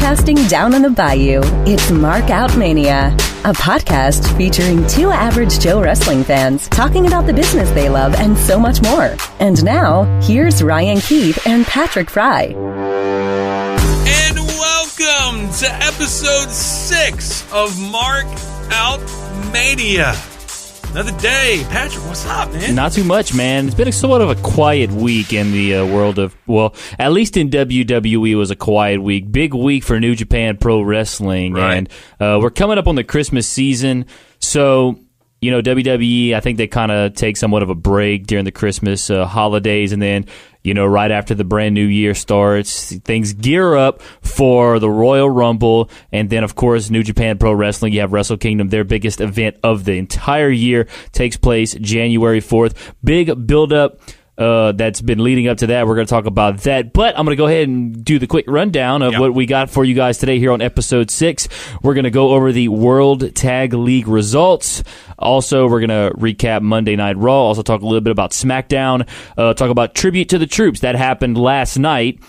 Broadcasting down on the bayou, it's Mark Out Mania, a podcast featuring two average Joe wrestling fans talking about the business they love and so much more. And now, here's Ryan Keith and Patrick Fry. And welcome to episode 6 of Mark Out Mania. Another day. Patrick, what's up, man? Not too much, man. It's been somewhat of a quiet week in the world of, well, at least in WWE it was a quiet week. Big week for New Japan Pro Wrestling. Right. And we're coming up on the Christmas season. So, you know, WWE, I think they kind of take somewhat of a break during the Christmas holidays. And then, you know, right after the brand new year starts, things gear up for the Royal Rumble. And then, of course, New Japan Pro Wrestling, you have Wrestle Kingdom, their biggest event of the entire year, takes place January 4th. Big build-up that's been leading up to that. We're going to talk about that. But I'm going to go ahead and do the quick rundown of what we got for you guys today here on episode 6. We're going to go over the World Tag League results. Also, we're going to recap Monday Night Raw. Also talk a little bit about SmackDown. Talk about Tribute to the Troops. That happened last night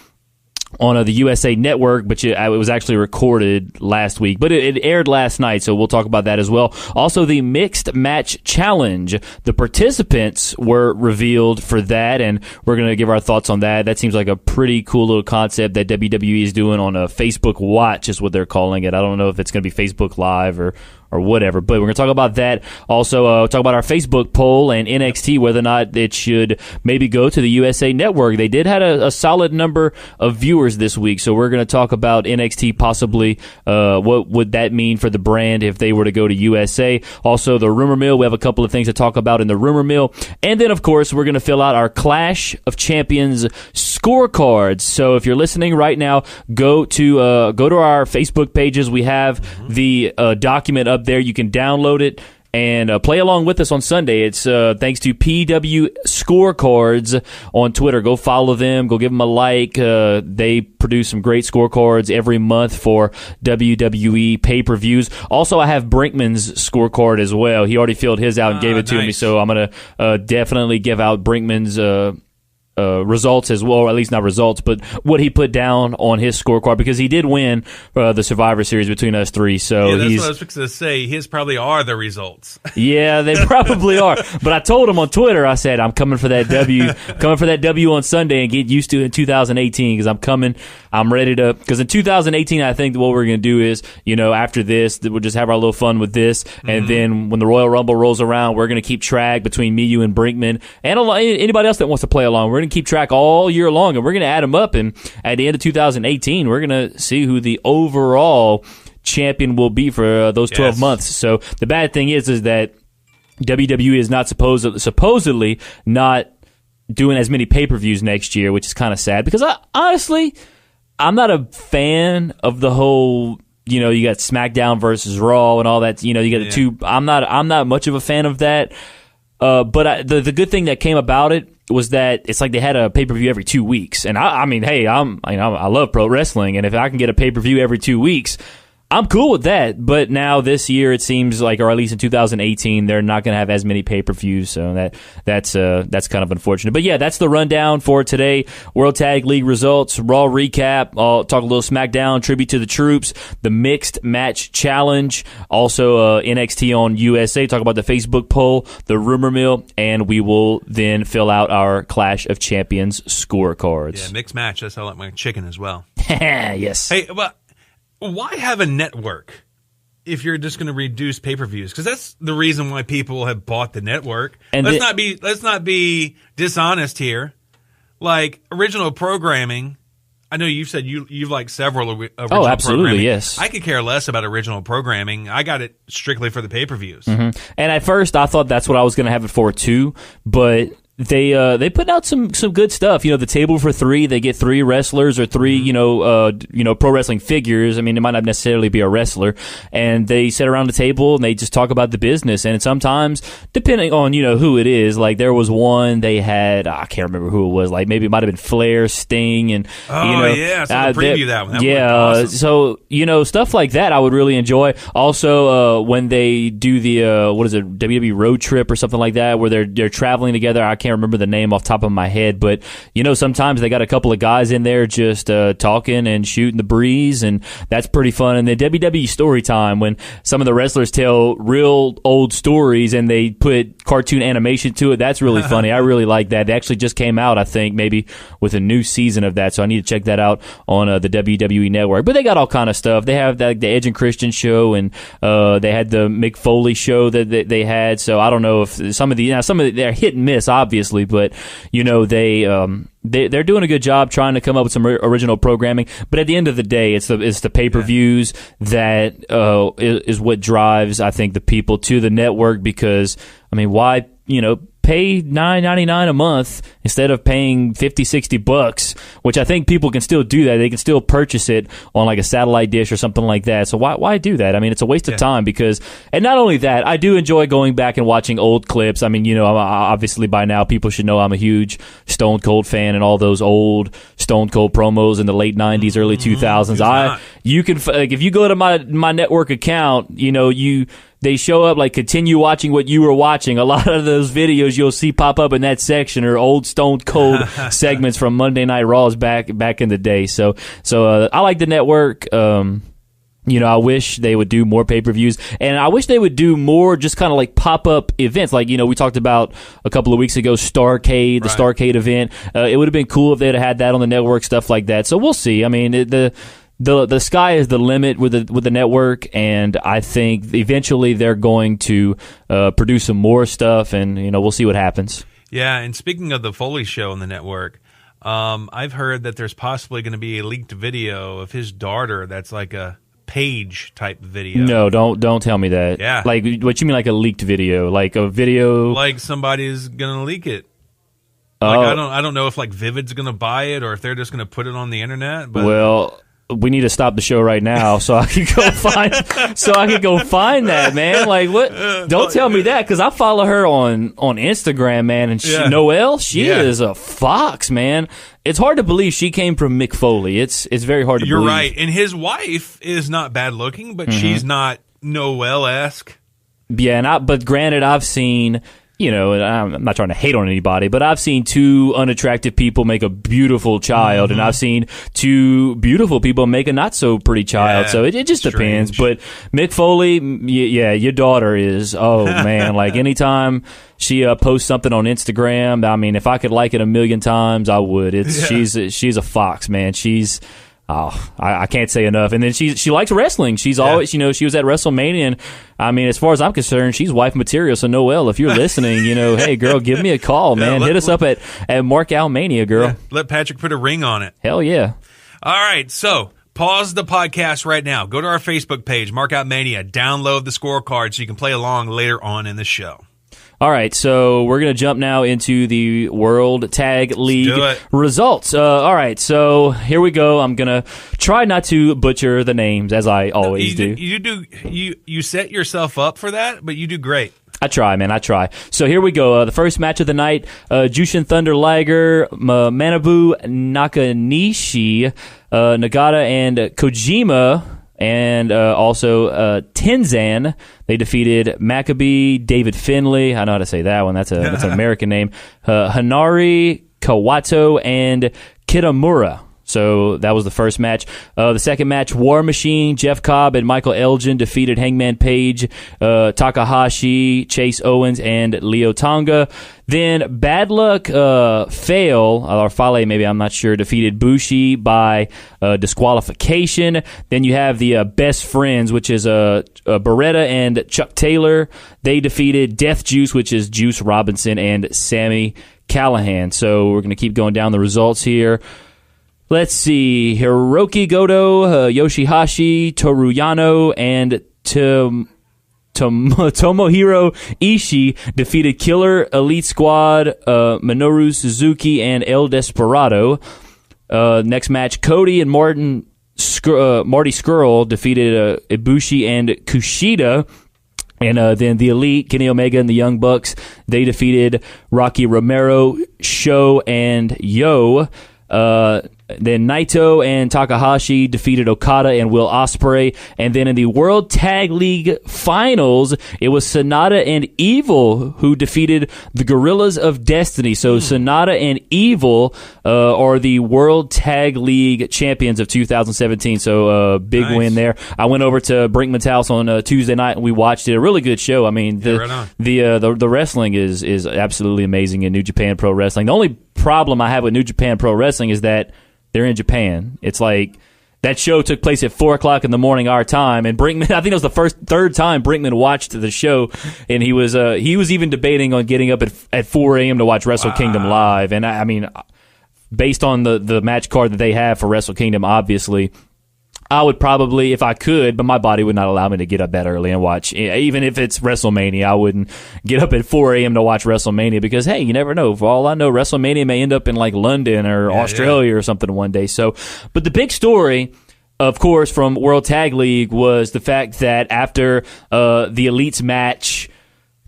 on the USA Network, but it was actually recorded last week. But it aired last night, so we'll talk about that as well. Also, the Mixed Match Challenge. The participants were revealed for that, and we're going to give our thoughts on that. That seems like a pretty cool little concept that WWE is doing on a Facebook Watch, is what they're calling it. I don't know if it's going to be Facebook Live or whatever, but we're going to talk about that. Also, talk about our Facebook poll and NXT, whether or not it should maybe go to the USA Network. They did have a solid number of viewers this week, so we're going to talk about NXT possibly. What would that mean for the brand if they were to go to USA? Also, the Rumor Mill. We have a couple of things to talk about in the Rumor Mill. And then, of course, we're going to fill out our Clash of Champions scorecards. So if you're listening right now, go to our Facebook pages. We have the document up there. You can download it and play along with us on Sunday. It's thanks to PW Scorecards on Twitter. Go follow them. Go give them a like. They produce some great scorecards every month for WWE pay-per-views. Also, I have Brinkman's scorecard as well. He already filled his out and gave it to me, so I'm going to definitely give out Brinkman's results as well, or at least not results, but what he put down on his scorecard, because he did win the Survivor Series between us three. So yeah, that's what I was fixing to say. His probably are the results. Yeah, they probably are. But I told him on Twitter, I said, I'm coming for that W on Sunday and get used to it in 2018, because I'm ready to, because in 2018, I think what we're going to do is, you know, after this, we'll just have our little fun with this. And then when the Royal Rumble rolls around, we're going to keep track between me, you, and Brinkman, and anybody else that wants to play along. We're going to keep track all year long, and we're going to add them up, and at the end of 2018 we're going to see who the overall champion will be for those 12 months. So the bad thing is that WWE is not supposedly not doing as many pay-per-views next year, which is kind of sad, because I'm not a fan of the whole, you know, you got SmackDown versus Raw and all that, you know, you got the two. I'm not much of a fan of that, but the good thing that came about it was that it's like they had a pay-per-view every 2 weeks. And I mean, hey, I love pro wrestling, and if I can get a pay-per-view every 2 weeks, I'm cool with that. But now this year it seems like, or at least in 2018, they're not going to have as many pay-per-views, so that's kind of unfortunate. But yeah, that's the rundown for today. World Tag League results, Raw recap, I'll talk a little SmackDown, Tribute to the Troops, the Mixed Match Challenge, also NXT on USA, talk about the Facebook poll, the Rumor Mill, and we will then fill out our Clash of Champions scorecards. Yeah, mixed match. That's how I like my chicken as well. Yes. Hey, well, why have a network if you're just going to reduce pay-per-views? Because that's the reason why people have bought the network. And let's not be dishonest here. Like original programming, I know you've said you like several original Oh, absolutely, programming. yes. I could care less about original programming. I got it strictly for the pay-per-views. Mm-hmm. And at first, I thought that's what I was going to have it for too, but they put out some good stuff. You know, the table for three, they get 3 wrestlers or 3, pro wrestling figures. I mean, it might not necessarily be a wrestler. And they sit around the table and they just talk about the business. And sometimes, depending on, who it is, like there was one they had, I can't remember who it was, like maybe it might have been Flair, Sting, and, I saw the preview that one. That awesome. So, stuff like that I would really enjoy. Also, when they do the, WWE Road Trip or something like that, where they're traveling together, I can't can't remember the name off the top of my head, but sometimes they got a couple of guys in there just talking and shooting the breeze, and that's pretty fun. And the WWE story time, when some of the wrestlers tell real old stories and they put cartoon animation to it, that's really funny. I really like that. They actually just came out, I think, maybe with a new season of that, so I need to check that out on the WWE Network. But they got all kind of stuff. They have the Edge and Christian show, and they had the Mick Foley show that they had. So I don't know if some of they're hit and miss, obviously, but they're doing a good job trying to come up with some original programming. But at the end of the day, it's the pay-per-views that is what drives, I think, the people to the network. Because why pay $9.99 a month instead of paying $50-$60, which I think people can still do that. They can still purchase it on like a satellite dish or something like that. So why do that? It's a waste of time, because, and not only that, I do enjoy going back and watching old clips. Obviously by now people should know I'm a huge Stone Cold fan, and all those old Stone Cold promos in the late 90s, early 2000s. You can, if you go to my network account, they show up like continue watching what you were watching. A lot of those videos you'll see pop up in that section are old Stone Cold segments from Monday Night Raws back in the day. So I like the network. I wish they would do more pay-per-views, and I wish they would do more just kind of like pop-up events. Like, we talked about a couple of weeks ago, Starrcade, the Starrcade event. It would have been cool if they'd have had that on the network, stuff like that. So we'll see. The sky is the limit with the network, and I think eventually they're going to produce some more stuff, and we'll see what happens. Yeah, and speaking of the Foley show on the network, I've heard that there's possibly going to be a leaked video of his daughter that's like a page type video. No, don't tell me that. Yeah, like what you mean, like a leaked video, like a video, like somebody's going to leak it. Like I don't know if like Vivid's going to buy it or if they're just going to put it on the internet. But we need to stop the show right now so I can go find that, man. Like, what? Don't tell me that, because I follow her on Instagram, man. And Noelle, she is a fox, man. It's hard to believe she came from Mick Foley. It's very hard to believe. You're right. And his wife is not bad looking, but she's not Noelle-esque. Yeah, but granted, I've seen, I'm not trying to hate on anybody, but I've seen two unattractive people make a beautiful child, and I've seen two beautiful people make a not so pretty child. Yeah, so it just depends. But Mick Foley, your daughter is, oh man, like anytime she posts something on Instagram, if I could like it 1,000,000 times, I would. She's a fox, man. She's I can't say enough. And then she likes wrestling. She's always, she was at WrestleMania, and as far as I'm concerned, she's wife material. So Noelle, if you're listening, hey girl, give me a call, man. Hit us up at MarkOutMania, girl. Yeah, let Patrick put a ring on it. Hell yeah. All right, so pause the podcast right now. Go to our Facebook page, MarkOutMania. Download the scorecard so you can play along later on in the show. All right, so we're going to jump now into the World Tag League results. All right, so here we go. I'm going to try not to butcher the names, as I always do. You set yourself up for that, but you do great. I try, man. I try. So here we go. The first match of the night, Jushin Thunder Liger, Manabu Nakanishi, Nagata, and Kojima, and also Tenzan. They defeated Maccabee, David Finlay. I know how to say that one. That's an American name. Hanari, Kawato, and Kitamura. So that was the first match. The second match, War Machine, Jeff Cobb, and Michael Elgin defeated Hangman Page, Takahashi, Chase Owens, and Leo Tonga. Then Bad Luck Fale, maybe, I'm not sure, defeated Bushi by disqualification. Then you have the Best Friends, which is Beretta and Chuck Taylor. They defeated Death Juice, which is Juice Robinson and Sami Callihan. So we're going to keep going down the results here. Let's see. Hiroki Goto, Yoshihashi, Toru Yano, and Tomohiro Ishii defeated Killer Elite Squad, Minoru Suzuki, and El Desperado. Next match, Cody and Marty Scurll defeated Ibushi and Kushida. And then the Elite, Kenny Omega and the Young Bucks, they defeated Rocky Romero, Sho, and Yo. Then Naito and Takahashi defeated Okada and Will Ospreay. And then in the World Tag League Finals, it was Sonata and Evil who defeated the Gorillas of Destiny. So Sonata and Evil are the World Tag League champions of 2017. So big win there. I went over to Brinkman's house on Tuesday night and we watched it. A really good show. I mean, the wrestling is absolutely amazing in New Japan Pro Wrestling. The only problem I have with New Japan Pro Wrestling is that they're in Japan. It's like that show took place at 4:00 in the morning our time, and Brinkman, I think it was the third time Brinkman watched the show, and he was even debating on getting up at 4 a.m. to watch Wrestle Kingdom live. And I mean, based on the match card that they have for Wrestle Kingdom, obviously, I would probably, if I could, but my body would not allow me to get up that early and watch. Even if it's WrestleMania, I wouldn't get up at 4 a.m. to watch WrestleMania because, hey, you never know. For all I know, WrestleMania may end up in like London or Australia or something one day. So, but the big story, of course, from World Tag League was the fact that after the Elites match,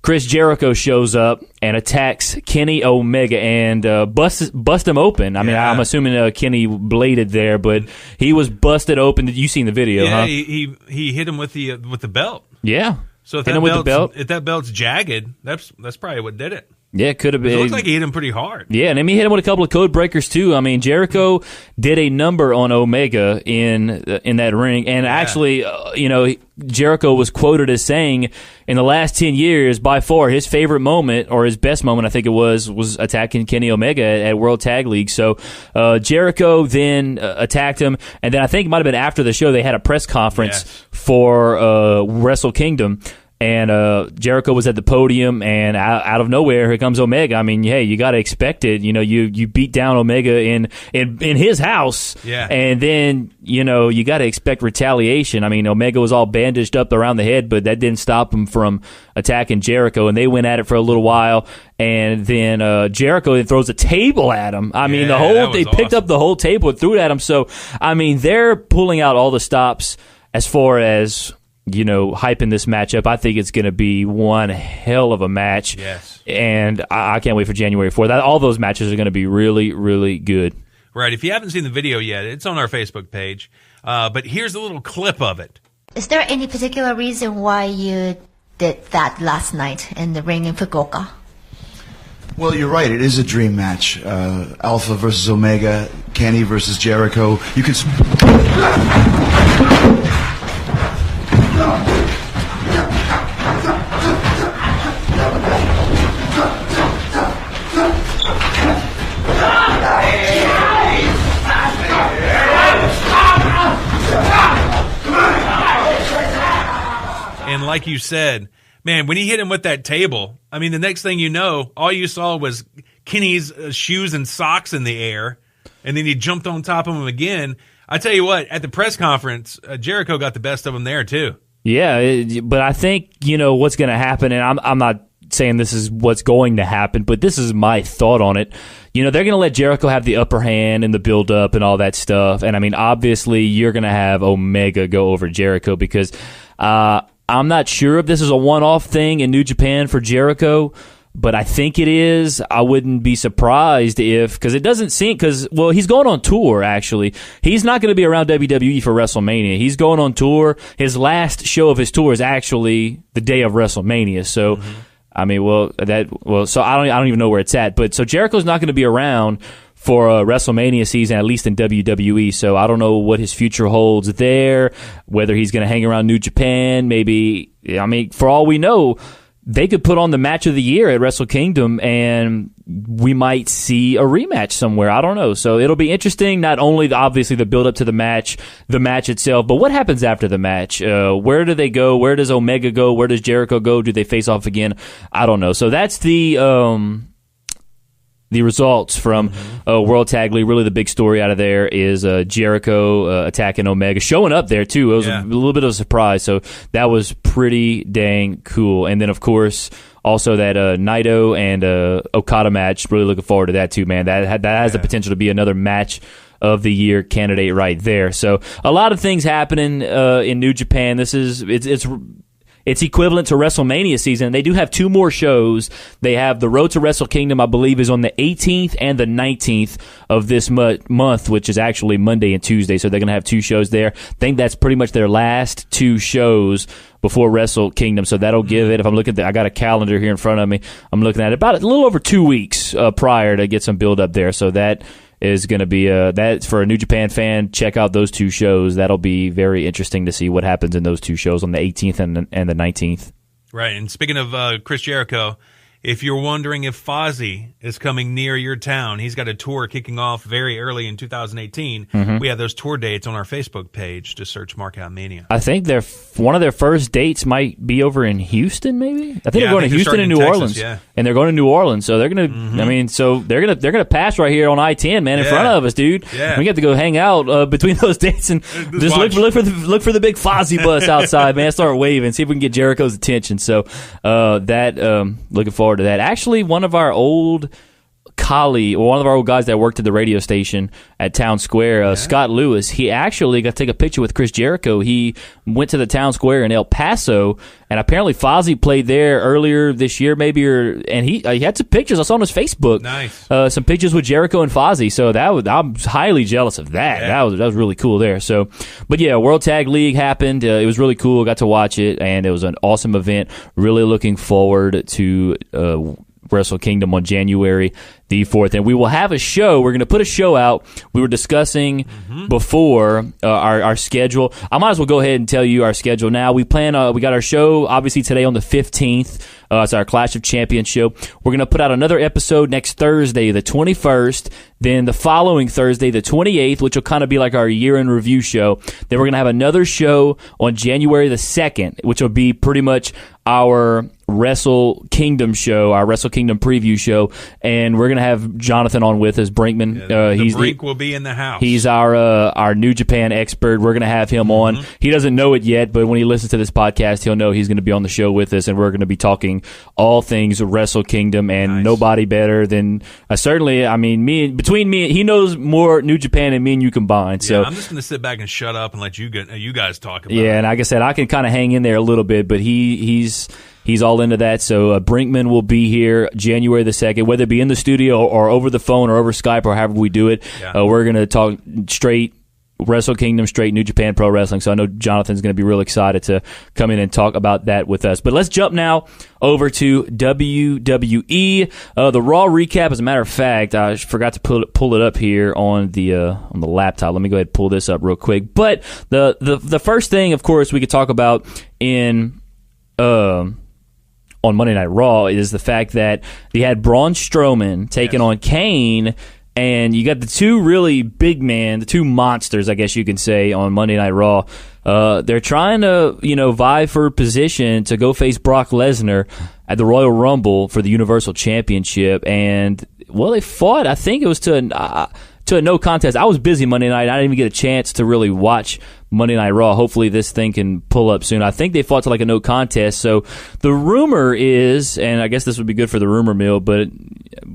Chris Jericho shows up and attacks Kenny Omega and bust him open. I mean, I'm assuming Kenny bladed there, but he was busted open. You seen the video, huh? He hit him with the belt. Yeah. So if that belt's jagged, that's probably what did it. Yeah, it could have been. It looked like he hit him pretty hard. Yeah, and then he hit him with a couple of code breakers too. I mean, Jericho did a number on Omega in that ring, and actually, Jericho was quoted as saying, in the last 10 years, by far his favorite moment or his best moment, I think it was attacking Kenny Omega at World Tag League. So Jericho then attacked him, and then I think it might have been after the show they had a press conference for Wrestle Kingdom. And Jericho was at the podium, and out of nowhere, here comes Omega. I mean, hey, you got to expect it. You know, you beat down Omega in his house, and then you got to expect retaliation. I mean, Omega was all bandaged up around the head, but that didn't stop him from attacking Jericho, and they went at it for a little while. And then Jericho then throws a table at him. I mean, they picked up the whole table and threw it at him. So, I mean, they're pulling out all the stops as far as hyping this matchup. I think it's going to be one hell of a match. Yes. And I can't wait for January 4th. All those matches are going to be really, really good. Right. If you haven't seen the video yet, it's on our Facebook page. But here's a little clip of it. Is there any particular reason why you did that last night in the ring in Fukuoka? Well, you're right. It is a dream match. Alpha versus Omega, Kenny versus Jericho. You could... And like you said, man, when he hit him with that table, I mean, the next thing you know, all you saw was Kenny's shoes and socks in the air, and then he jumped on top of him again. I tell you what, at the press conference, Jericho got the best of him there, too. Yeah, but I think, what's going to happen, and I'm not saying this is what's going to happen, but this is my thought on it. They're going to let Jericho have the upper hand in the build-up and all that stuff. And, I mean, obviously, you're going to have Omega go over Jericho because I'm not sure if this is a one-off thing in New Japan for Jericho, but I think it is. I wouldn't be surprised if, because it doesn't seem, he's going on tour, actually. He's not going to be around WWE for WrestleMania. He's going on tour. His last show of his tour is actually the day of WrestleMania. So, I mean, so I don't even know where it's at. But so Jericho's not going to be around for a WrestleMania season, at least in WWE. So I don't know what his future holds there, whether he's going to hang around New Japan, maybe. I mean, for all we know, they could put on the match of the year at Wrestle Kingdom, and we might see a rematch somewhere. I don't know. So it'll be interesting, not only, obviously, the build-up to the match itself, but what happens after the match? Where do they go? Where does Omega go? Where does Jericho go? Do they face off again? I don't know. So that's the results from World Tag League. Really, the big story out of there is Jericho attacking Omega, showing up there too. It was a little bit of a surprise, so that was pretty dang cool. And then, of course, also that Naito and Okada match. Really looking forward to that too, man. That has the potential to be another match of the year candidate right there. So a lot of things happening in New Japan. It's it's equivalent to WrestleMania season. They do have 2 more shows. They have the Road to Wrestle Kingdom, I believe, is on the 18th and the 19th of this month, which is actually Monday and Tuesday. So they're going to have 2 shows there. I think that's pretty much their last 2 shows before Wrestle Kingdom. So that'll give it, if I'm looking at I got a calendar here in front of me. I'm looking at it about a little over 2 weeks prior to get some build up there. So that is going to be that for a New Japan fan. Check out those 2 shows. That'll be very interesting to see what happens in those 2 shows on the 18th and the 19th. Right. And speaking of Chris Jericho, if you're wondering if Fozzie is coming near your town, he's got a tour kicking off very early in 2018. We have those tour dates on our Facebook page. Just search MarkOutMania. I think one of their first dates might be over in Houston, maybe? I think they're going to Houston and New Orleans. Yeah. And they're going to New Orleans, so they're going to I mean, so they're going to pass right here on I-10, man, in front of us, dude. Yeah. We have to go hang out between those dates and just look for the big Fozzie bus outside, man. Start waving, see if we can get Jericho's attention. So looking forward to that. Actually, one of our old guys that worked at the radio station at Town Square, Scott Lewis, he actually got to take a picture with Chris Jericho. He went to the Town Square in El Paso, and apparently Fozzie played there earlier this year, maybe, and he had some pictures. I saw on his Facebook. Nice. Some pictures with Jericho and Fozzie. So I'm highly jealous of that. Yeah. That was really cool there. So, but yeah, World Tag League happened. It was really cool. Got to watch it, and it was an awesome event. Really looking forward to Wrestle Kingdom on January the 4th. And we will have a show. We're going to put a show out. We were discussing before our schedule. I might as well go ahead and tell you our schedule now. We got our show, obviously, today on the 15th. It's our Clash of Champions show. We're going to put out another episode next Thursday, the 21st. Then the following Thursday, the 28th, which will kind of be like our year-in review show. Then we're going to have another show on January the 2nd, which will be pretty much our Wrestle Kingdom show, our Wrestle Kingdom preview show, and we're going to have Jonathan on with us, Brinkman. The Brink will be in the house. He's our New Japan expert. We're going to have him on. He doesn't know it yet, but when he listens to this podcast, he'll know he's going to be on the show with us, and we're going to be talking all things Wrestle Kingdom, and nobody better than certainly. I mean, between me, he knows more New Japan than me and you combined. So I'm just going to sit back and shut up and let you guys talk about it. Yeah, and like I said, I can kind of hang in there a little bit, but he's all into that. So Brinkman will be here January the 2nd, whether it be in the studio or over the phone or over Skype or however we do it. Yeah. We're going to talk straight Wrestle Kingdom, straight New Japan Pro Wrestling. So I know Jonathan's going to be real excited to come in and talk about that with us. But let's jump now over to WWE. The Raw recap, as a matter of fact, I forgot to pull it up here on the laptop. Let me go ahead and pull this up real quick. But the first thing, of course, we could talk about on Monday Night Raw is the fact that they had Braun Strowman taking on Kane, and you got the two really big men, the two monsters, I guess you can say, on Monday Night Raw. They're trying to, vie for position to go face Brock Lesnar at the Royal Rumble for the Universal Championship, and they fought. I think it was to a no contest. I was busy Monday night. I didn't even get a chance to really watch Monday Night Raw. Hopefully this thing can pull up soon. I think they fought to like a no contest. So the rumor is, and I guess this would be good for the rumor mill, but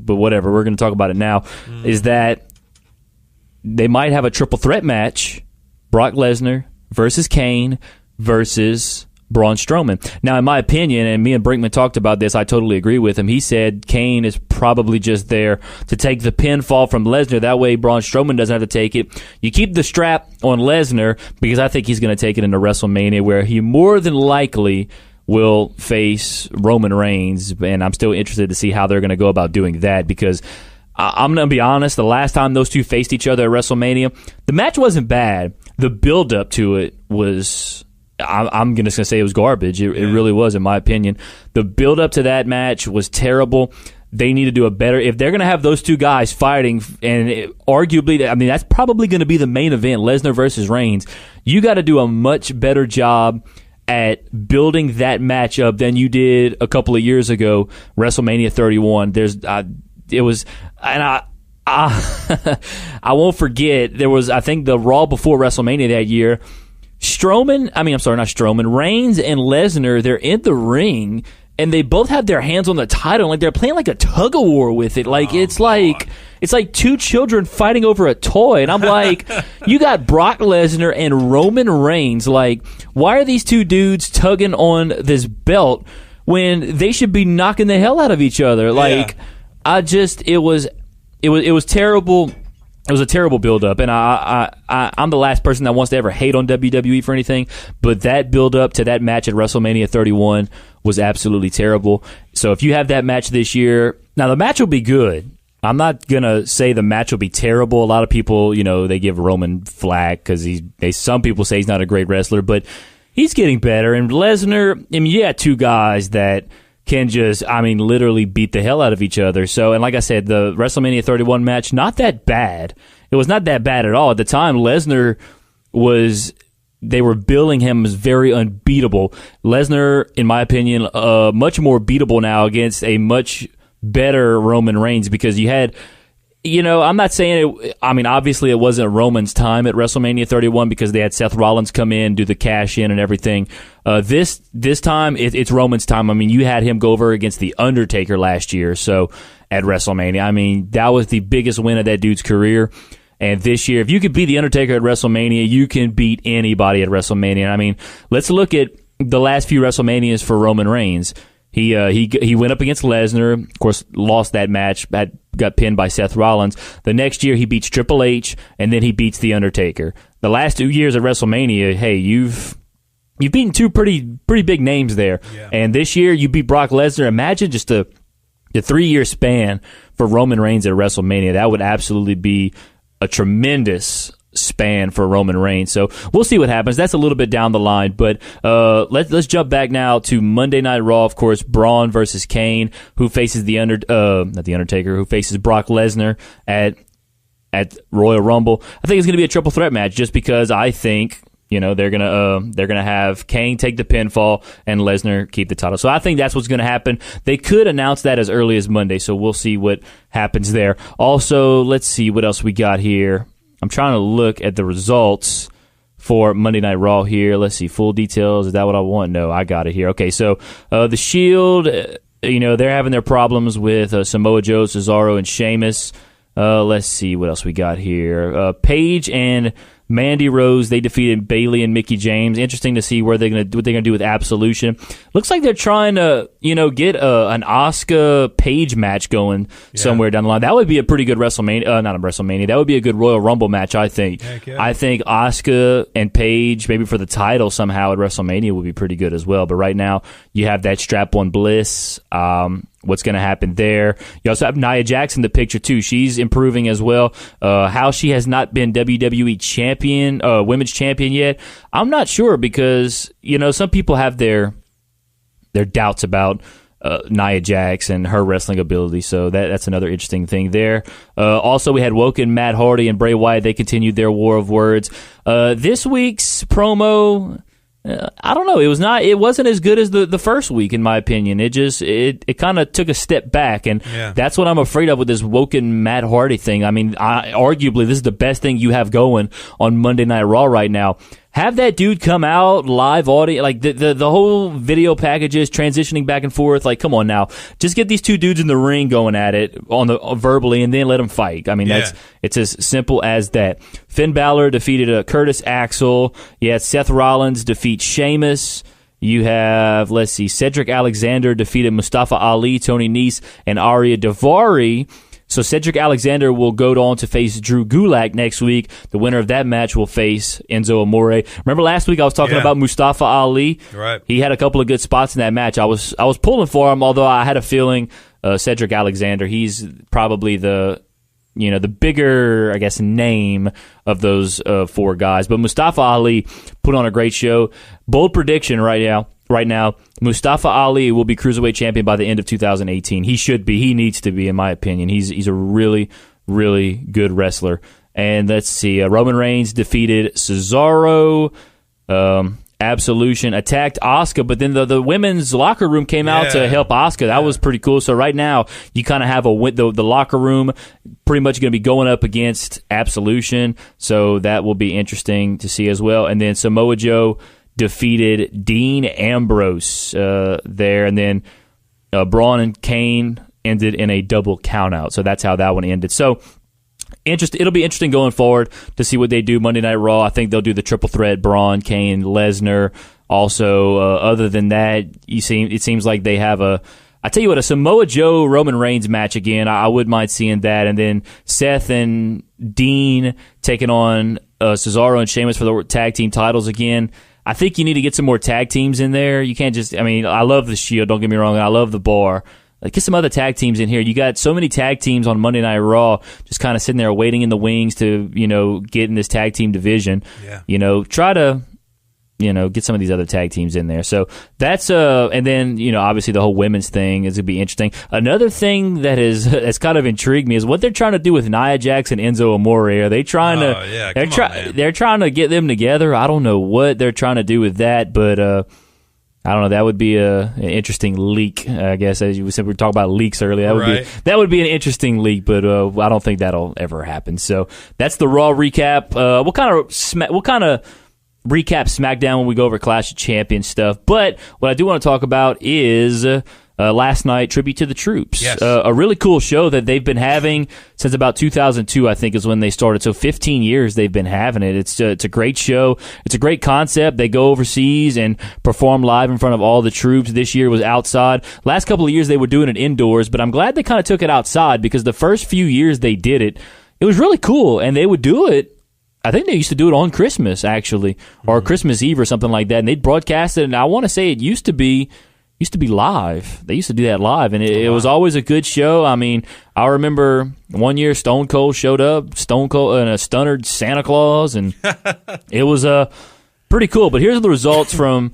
whatever. We're going to talk about it now, is that they might have a triple threat match, Brock Lesnar versus Kane versus Braun Strowman. Now, in my opinion, and me and Brinkman talked about this, I totally agree with him. He said Kane is probably just there to take the pinfall from Lesnar. That way, Braun Strowman doesn't have to take it. You keep the strap on Lesnar because I think he's going to take it into WrestleMania, where he more than likely will face Roman Reigns. And I'm still interested to see how they're going to go about doing that, because I'm going to be honest, the last time those two faced each other at WrestleMania, the match wasn't bad. The build-up to it was, I'm just going to say it was garbage. It really was, in my opinion. The build-up to that match was terrible. They need to do a better, if they're going to have those two guys fighting, and arguably, I mean, that's probably going to be the main event, Lesnar versus Reigns. You got to do a much better job at building that match up than you did a couple of years ago, WrestleMania 31. It was, and I won't forget, there was, I think, the Raw before WrestleMania that year. Reigns and Lesnar, they're in the ring, and they both have their hands on the title, like they're playing like a tug of war with it. Like it's like two children fighting over a toy, and I'm like, you got Brock Lesnar and Roman Reigns. Like, why are these two dudes tugging on this belt when they should be knocking the hell out of each other? Like, it was terrible. It was a terrible build-up, and I'm the last person that wants to ever hate on WWE for anything, but that build-up to that match at WrestleMania 31 was absolutely terrible. So if you have that match this year, now the match will be good. I'm not going to say the match will be terrible. A lot of people, they give Roman flack because some people say he's not a great wrestler, but he's getting better. And Lesnar, you got two guys that can just, literally beat the hell out of each other. So, and like I said, the WrestleMania 31 match, not that bad. It was not that bad at all. At the time, Lesnar they were billing him as very unbeatable. Lesnar, in my opinion, much more beatable now against a much better Roman Reigns, because you had, I'm not saying it, obviously it wasn't Roman's time at WrestleMania 31 because they had Seth Rollins come in, do the cash in and everything. This time, it's Roman's time. You had him go over against The Undertaker last year, so at WrestleMania. That was the biggest win of that dude's career. And this year, if you could beat The Undertaker at WrestleMania, you can beat anybody at WrestleMania. Let's look at the last few WrestleManias for Roman Reigns. He went up against Lesnar, of course, lost that match, got pinned by Seth Rollins. The next year, he beats Triple H, and then he beats The Undertaker. The last 2 years at WrestleMania, hey, you've beaten two pretty big names there. Yeah. And this year, you beat Brock Lesnar. Imagine just the 3-year span for Roman Reigns at WrestleMania. That would absolutely be a tremendous span for Roman Reigns. So we'll see what happens. That's a little bit down the line, but let's jump back now to Monday Night Raw. Of course, Braun versus Kane, who faces not the Undertaker, who faces Brock Lesnar at Royal Rumble. I think it's going to be a triple threat match, just because I think they're gonna have Kane take the pinfall and Lesnar keep the title. So I think that's what's going to happen. They could announce that as early as Monday, so we'll see what happens there. Also, let's see what else we got here. I'm trying to look at the results for Monday Night Raw here. Let's see, full details. Is that what I want? No, I got it here. Okay, so the Shield, they're having their problems with Samoa Joe, Cesaro, and Sheamus. Let's see what else we got here. Paige and Mandy Rose, they defeated Bayley and Mickie James. Interesting to see what they're gonna do with Absolution. Looks like they're trying to, get an Asuka Paige match going somewhere down the line. That would be a pretty good WrestleMania. Not a WrestleMania. That would be a good Royal Rumble match, I think. I think Asuka and Paige, maybe for the title somehow at WrestleMania, would be pretty good as well. But right now, you have that strap-on Bliss. What's going to happen there? You also have Nia Jax in the picture too. She's improving as well. How she has not been WWE champion, women's champion yet, I'm not sure, because some people have their doubts about Nia Jax and her wrestling ability. So that's another interesting thing there. Also, we had Woken, Matt Hardy, and Bray Wyatt. They continued their war of words. This week's promo, I don't know. It wasn't as good as the first week, in my opinion. It kind of took a step back, and that's what I'm afraid of with this Woken Matt Hardy thing. Arguably, this is the best thing you have going on Monday Night Raw right now. Have that dude come out, live audio, like the whole video packages, transitioning back and forth. Like, come on now, just get these two dudes in the ring going at it verbally, and then let them fight. It's as simple as that. Finn Balor defeated Curtis Axel. You had Seth Rollins defeat Sheamus. You have, Cedric Alexander defeated Mustafa Ali, Tony Nese, and Arya Daivari. So Cedric Alexander will go on to face Drew Gulak next week. The winner of that match will face Enzo Amore. Remember last week I was talking about Mustafa Ali? Right. He had a couple of good spots in that match. I was pulling for him, although I had a feeling Cedric Alexander, he's probably the bigger, I guess, name of those four guys. But Mustafa Ali put on a great show. Bold prediction right now, Mustafa Ali will be Cruiserweight champion by the end of 2018. He should be. He needs to be, in my opinion. He's a really, really good wrestler. And let's see. Roman Reigns defeated Cesaro. Absolution attacked Asuka, but then the women's locker room came out to help Asuka. That was pretty cool. So right now, you kind of have the locker room pretty much going to be going up against Absolution. So that will be interesting to see as well. And then Samoa Joe defeated Dean Ambrose there. And then Braun and Kane ended in a double countout. So that's how that one ended. So it'll be interesting going forward to see what they do Monday Night Raw. I think they'll do the triple threat: Braun, Kane, Lesnar. Also, other than that, it seems like they have I tell you what, a Samoa Joe Roman Reigns match again. I wouldn't mind seeing that. And then Seth and Dean taking on Cesaro and Sheamus for the tag team titles again. I think you need to get some more tag teams in there. You can't just, I love the Shield, don't get me wrong, and I love the Bar. Get some other tag teams in here. You got so many tag teams on Monday Night Raw just kind of sitting there waiting in the wings to, get in this tag team division. Yeah. Try to, get some of these other tag teams in there. So that's, and then, obviously the whole women's thing is going to be interesting. Another thing that's kind of intrigued me is what they're trying to do with Nia Jax and Enzo Amore. Are they trying they're trying to get them together? I don't know what they're trying to do with that, but, I don't know. That would be an interesting leak, I guess. As you said, we were talking about leaks earlier. That would be an interesting leak, but I don't think that'll ever happen. So that's the Raw recap. We'll kind of recap SmackDown when we go over Clash of Champions stuff. But what I do want to talk about is last night, Tribute to the Troops. Yes. A really cool show that they've been having since about 2002, I think, is when they started. So 15 years they've been having it. It's a great show. It's a great concept. They go overseas and perform live in front of all the troops. This year was outside. Last couple of years they were doing it indoors, but I'm glad they kind of took it outside because the first few years they did it, it was really cool. And they would do it. I think they used to do it on Christmas, actually, or Christmas Eve or something like that. And they'd broadcast it, and I want to say it used to be live. They used to do that live, and it was always a good show. I remember one year Stone Cold showed up, Stone Cold and a stunnered Santa Claus, and it was pretty cool. But here's the results from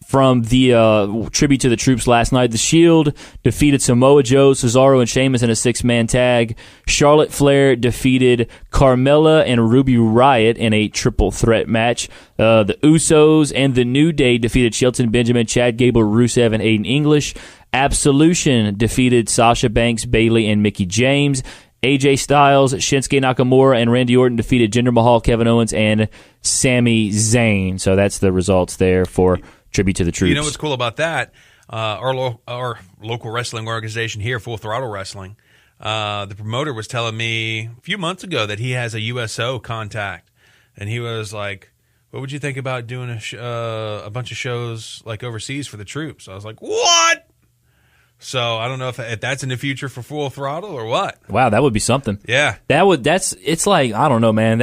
the Tribute to the Troops last night. The Shield defeated Samoa Joe, Cesaro, and Sheamus in a 6-man tag. Charlotte Flair defeated Carmella and Ruby Riott in a triple threat match. The Usos and The New Day defeated Shelton Benjamin, Chad Gable, Rusev, and Aiden English. Absolution defeated Sasha Banks, Bayley, and Mickie James. AJ Styles, Shinsuke Nakamura, and Randy Orton defeated Jinder Mahal, Kevin Owens, and Sami Zayn. So that's the results there for Tribute to the Troops. You know what's cool about that? Our local wrestling organization here, Full Throttle Wrestling, the promoter was telling me a few months ago that he has a USO contact, and he was like, "What would you think about doing a bunch of shows like overseas for the troops?" I was like, "What?" So I don't know if that's in the future for Full Throttle or what. Wow, that would be something. Yeah, it's like, I don't know, man.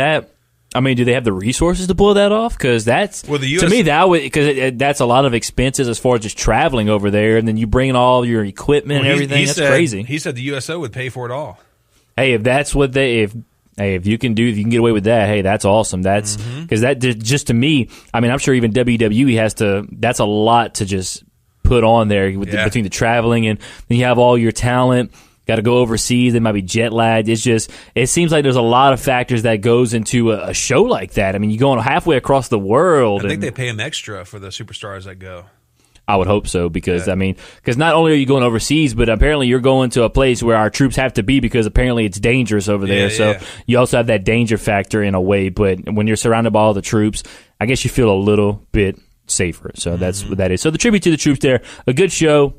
Do they have the resources to pull that off? Because to me, that's a lot of expenses as far as just traveling over there, and then you bring all your equipment and everything. That's crazy. He said the USO would pay for it all. Hey, if that's what if you can get away with that, hey, that's awesome. That's because that just to me, I'm sure even WWE has to. That's a lot to just put on there between the traveling and then you have all your talent. Got to go overseas. They might be jet lagged. It seems like there's a lot of factors that goes into a show like that. You're going halfway across the world. I think they pay them extra for the superstars that go. I would hope so because because not only are you going overseas, but apparently you're going to a place where our troops have to be because apparently it's dangerous over there. So you also have that danger factor in a way. But when you're surrounded by all the troops, I guess you feel a little bit safer. So that's what that is. So the Tribute to the Troops there, a good show.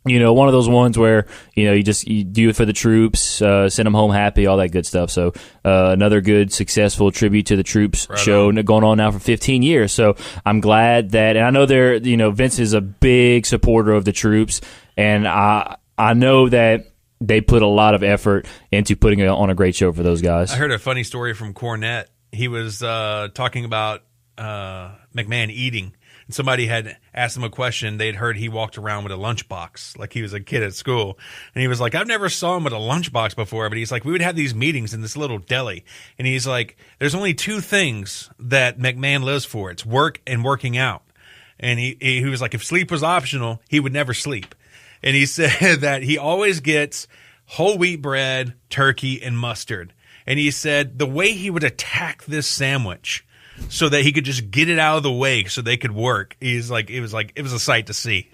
One of those ones where, you do it for the troops, send them home happy, all that good stuff. So, another good, successful Tribute to the Troops show going on now for 15 years. So, I'm glad that, and I know Vince is a big supporter of the troops, and I know that they put a lot of effort into putting on a great show for those guys. I heard a funny story from Cornette. He was, talking about, McMahon eating. Somebody had asked him a question. They'd heard he walked around with a lunchbox like he was a kid at school. And he was like, I've never saw him with a lunchbox before. But he's like, we would have these meetings in this little deli. And he's like, there's only two things that McMahon lives for. It's work and working out. And he was like, if sleep was optional, he would never sleep. And he said that he always gets whole wheat bread, turkey, and mustard. And he said the way he would attack this sandwich so that he could just get it out of the way so they could work. It was a sight to see.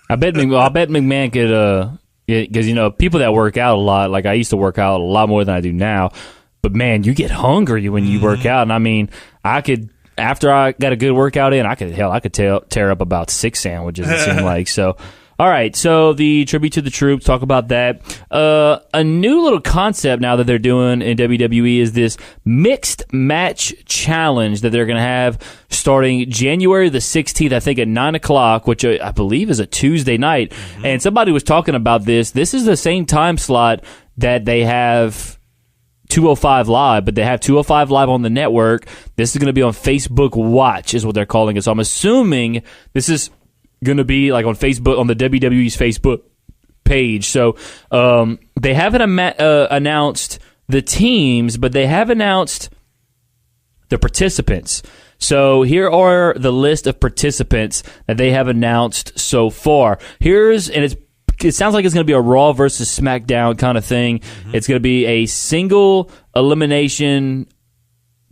I bet McMahon could, because people that work out a lot, like I used to work out a lot more than I do now, but man, you get hungry when you work out. And I could, after I got a good workout in, I could tear up about 6 sandwiches, it seemed like. So, All right, so the Tribute to the Troops, talk about that. A new little concept now that they're doing in WWE is this mixed match challenge that they're going to have starting January the 16th, I think at 9 o'clock, which I believe is a Tuesday night. Mm-hmm. And somebody was talking about this. This is the same time slot that they have 205 Live, but they have 205 Live on the network. This is going to be on Facebook Watch is what they're calling it. So I'm assuming this is going to be like on Facebook, on the WWE's Facebook page. So they haven't announced the teams, but they have announced the participants. So here are the list of participants that they have announced so far. It sounds like it's going to be a Raw versus SmackDown kind of thing. Mm-hmm. It's going to be a single elimination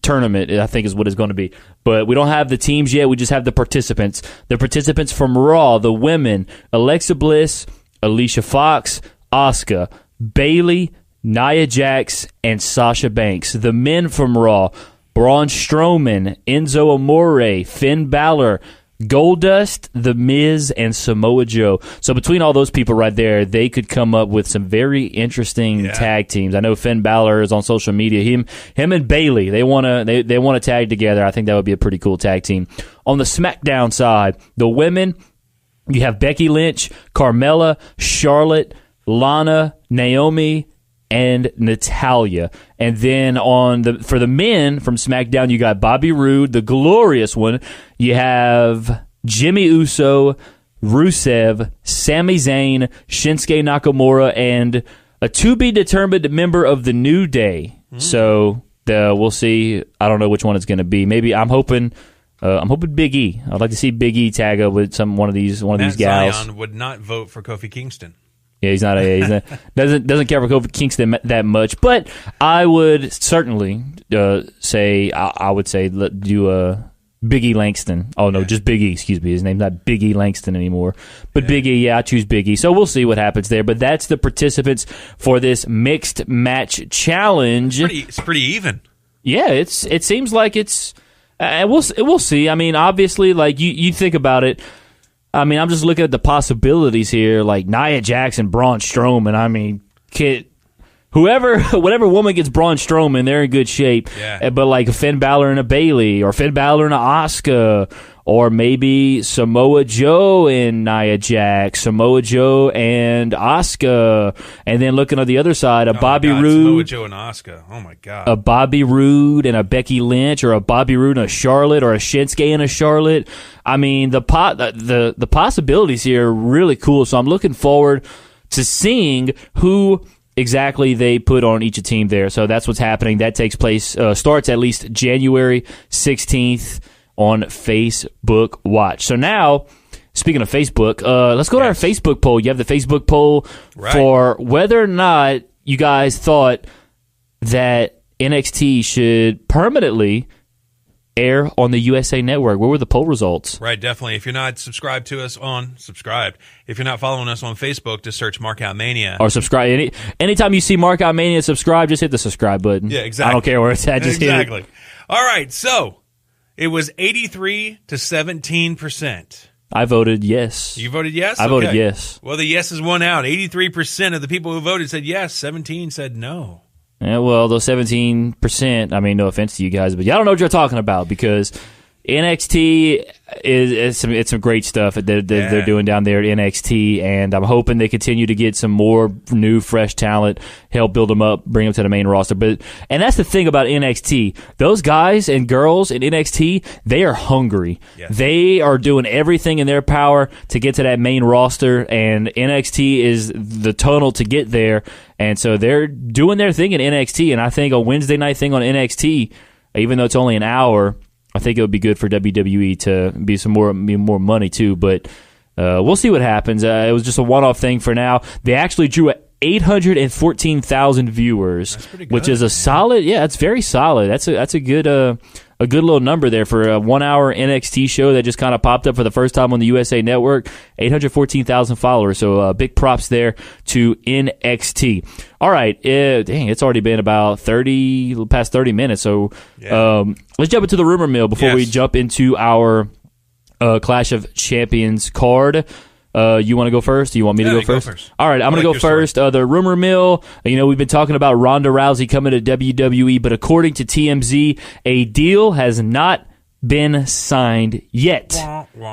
tournament, I think is what it's going to be. But we don't have the teams yet. We just have the participants. The participants from Raw, the women, Alexa Bliss, Alicia Fox, Asuka, Bayley, Nia Jax, and Sasha Banks. The men from Raw, Braun Strowman, Enzo Amore, Finn Balor, Goldust, The Miz, and Samoa Joe. So between all those people right there, they could come up with some very interesting tag teams. I know Finn Balor is on social media. Him and Bayley, they want to tag together. I think that would be a pretty cool tag team. On the SmackDown side, the women, you have Becky Lynch, Carmella, Charlotte, Lana, Naomi, and Natalya. And then for the men from SmackDown, you got Bobby Roode, the glorious one. You have Jimmy Uso, Rusev, Sami Zayn, Shinsuke Nakamura, and a to-be-determined member of the New Day. So we'll see. I don't know which one it's going to be. Maybe I'm hoping Big E. I'd like to see Big E tag up with one of these gals. Zion would not vote for Kofi Kingston. Yeah, he's not doesn't care for Kofi Kingston that much, but I would certainly say do a Big E Langston. Oh no, just Big E. Excuse me, his name's not Big E Langston anymore. But Big E, I choose Big E. So we'll see what happens there. But that's the participants for this mixed match challenge. It's pretty even. Yeah, it seems like it's. We'll see. I mean, obviously, like you think about it. I mean, I'm just looking at the possibilities here, like Nia Jax and Braun Strowman. I mean, whatever woman gets Braun Strowman, they're in good shape. Yeah. But like Finn Balor and a Bayley, or Finn Balor and a Asuka, or maybe Samoa Joe and Nia Jax, Samoa Joe and Asuka, and then looking on the other side, Bobby Roode, Samoa Joe and Asuka. Oh my God, a Bobby Roode and a Becky Lynch, or a Bobby Roode and a Charlotte, or a Shinsuke and a Charlotte. I mean, the possibilities here are really cool. So I'm looking forward to seeing who exactly they put on each team there. So that's what's happening. That takes place, starts at least January 16th. On Facebook Watch. So now, speaking of Facebook, let's go to our Facebook poll. You have the Facebook poll for whether or not you guys thought that NXT should permanently air on the USA Network. What were the poll results? Right, definitely. If you're not subscribed to us if you're not following us on Facebook, just search MarkOutMania. Or subscribe. Anytime you see MarkOutMania subscribe, just hit the subscribe button. Yeah, exactly. I don't care where it's at. Just hit it. All right, so it was 83 to 17%. I voted yes. You voted yes? I voted yes. Well, the yeses won out. 83% of the people who voted said yes. 17 said no. Yeah, well, those 17%, I mean, no offense to you guys, but y'all don't know what you're talking about, because NXT it's some great stuff that they're doing down there at NXT, and I'm hoping they continue to get some more new, fresh talent, help build them up, bring them to the main roster. And that's the thing about NXT. Those guys and girls in NXT, they are hungry. Yes. They are doing everything in their power to get to that main roster, and NXT is the tunnel to get there. And so they're doing their thing in NXT, and I think a Wednesday night thing on NXT, even though it's only an hour, I think it would be good for WWE to be more money too, but we'll see what happens. It was just a one-off thing for now. They actually drew 814,000 viewers, which is a solid. Yeah, it's very solid. That's a good little number there for a 1 hour NXT show that just kind of popped up for the first time on the USA Network. 814,000 followers. So big props there to NXT. All right, it's already been about past 30 minutes. So let's jump into the rumor mill before we jump into our Clash of Champions card. You want to go first? Do you want me to go first? All right, I'm going to go first. The rumor mill, we've been talking about Ronda Rousey coming to WWE, but according to TMZ, a deal has not been signed yet.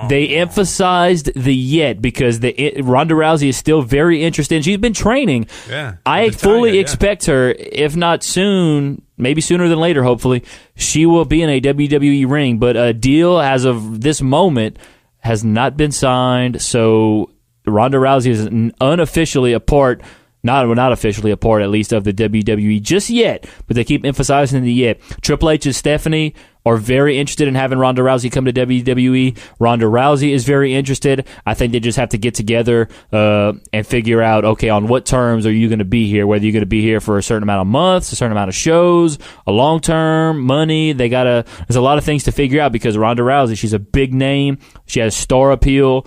They emphasized the yet because Ronda Rousey is still very interested. She's been training. Yeah, I fully expect her, if not soon, maybe sooner than later, hopefully, she will be in a WWE ring. But a deal as of this moment has not been signed, so Ronda Rousey is unofficially a part, not officially a part at least, of the WWE just yet, but they keep emphasizing the yet. Triple H and Stephanie are very interested in having Ronda Rousey come to WWE. Ronda Rousey is very interested. I think they just have to get together and figure out, okay, on what terms are you going to be here, whether you're going to be here for a certain amount of months, a certain amount of shows, a long-term, money. There's a lot of things to figure out because Ronda Rousey, she's a big name. She has star appeal.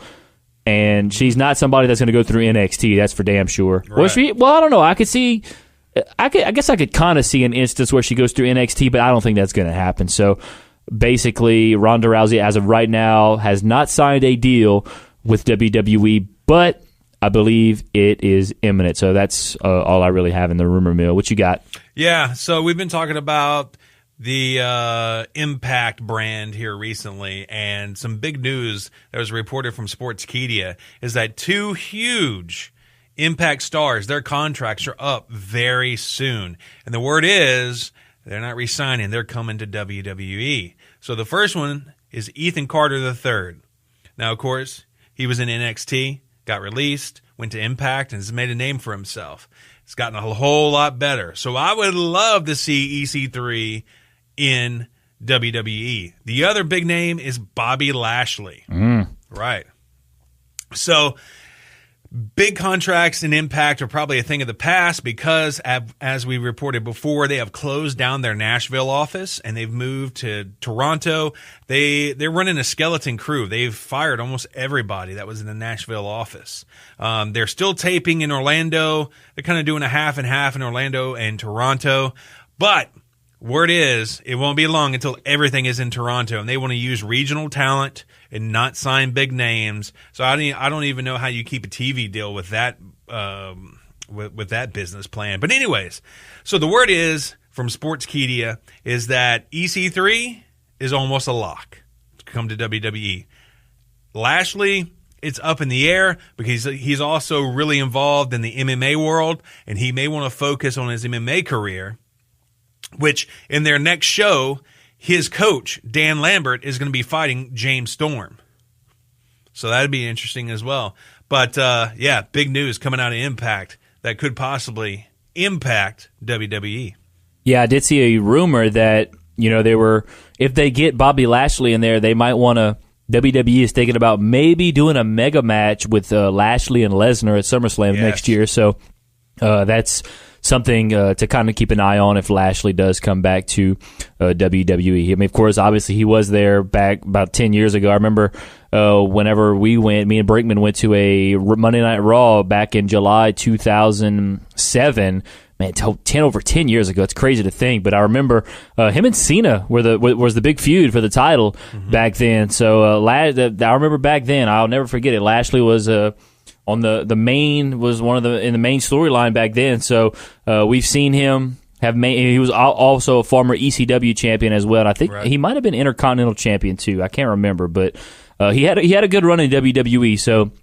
And she's not somebody that's going to go through NXT. That's for damn sure. Right. Well, I don't know. I guess I could kind of see an instance where she goes through NXT, but I don't think that's going to happen. So basically, Ronda Rousey, as of right now, has not signed a deal with WWE, but I believe it is imminent. So that's all I really have in the rumor mill. What you got? Yeah. So we've been talking about the Impact brand here recently, and some big news that was reported from Sportskeeda is that two huge Impact stars, their contracts are up very soon. And the word is they're not re-signing. They're coming to WWE. So the first one is Ethan Carter III. Now, of course, he was in NXT, got released, went to Impact, and has made a name for himself. It's gotten a whole lot better. So I would love to see EC3 in WWE. The other big name is Bobby Lashley. Right. So big contracts in Impact are probably a thing of the past because, as we reported before, they have closed down their Nashville office and they've moved to Toronto. They're running a skeleton crew. They've fired almost everybody that was in the Nashville office. They're still taping in Orlando. They're kind of doing a half and half in Orlando and Toronto. But word is, it won't be long until everything is in Toronto, and they want to use regional talent and not sign big names. So I don't even know how you keep a TV deal with that with that business plan. But anyways, so the word is from Sportskeeda is that EC3 is almost a lock to come to WWE. Lashley, it's up in the air because he's also really involved in the MMA world, and he may want to focus on his MMA career. Which, in their next show, his coach, Dan Lambert, is going to be fighting James Storm. So that'd be interesting as well. But, yeah, big news coming out of Impact that could possibly impact WWE. Yeah, I did see a rumor that, if they get Bobby Lashley in there, they might want to, WWE is thinking about maybe doing a mega match with Lashley and Lesnar at SummerSlam next year. So that's something to kind of keep an eye on if Lashley does come back to WWE. I mean, of course, obviously he was there back about 10 years ago. I remember whenever me and Brinkman went to a Monday Night Raw back in July 2007. Man, over 10 years ago. It's crazy to think, but I remember him and Cena was the big feud for the title back then. So I remember back then. I'll never forget it. Lashley was on the main in the main storyline back then. So we've seen him he was also a former ECW champion as well. And I think he might have been Intercontinental champion too. I can't remember, but he had a good run in WWE. So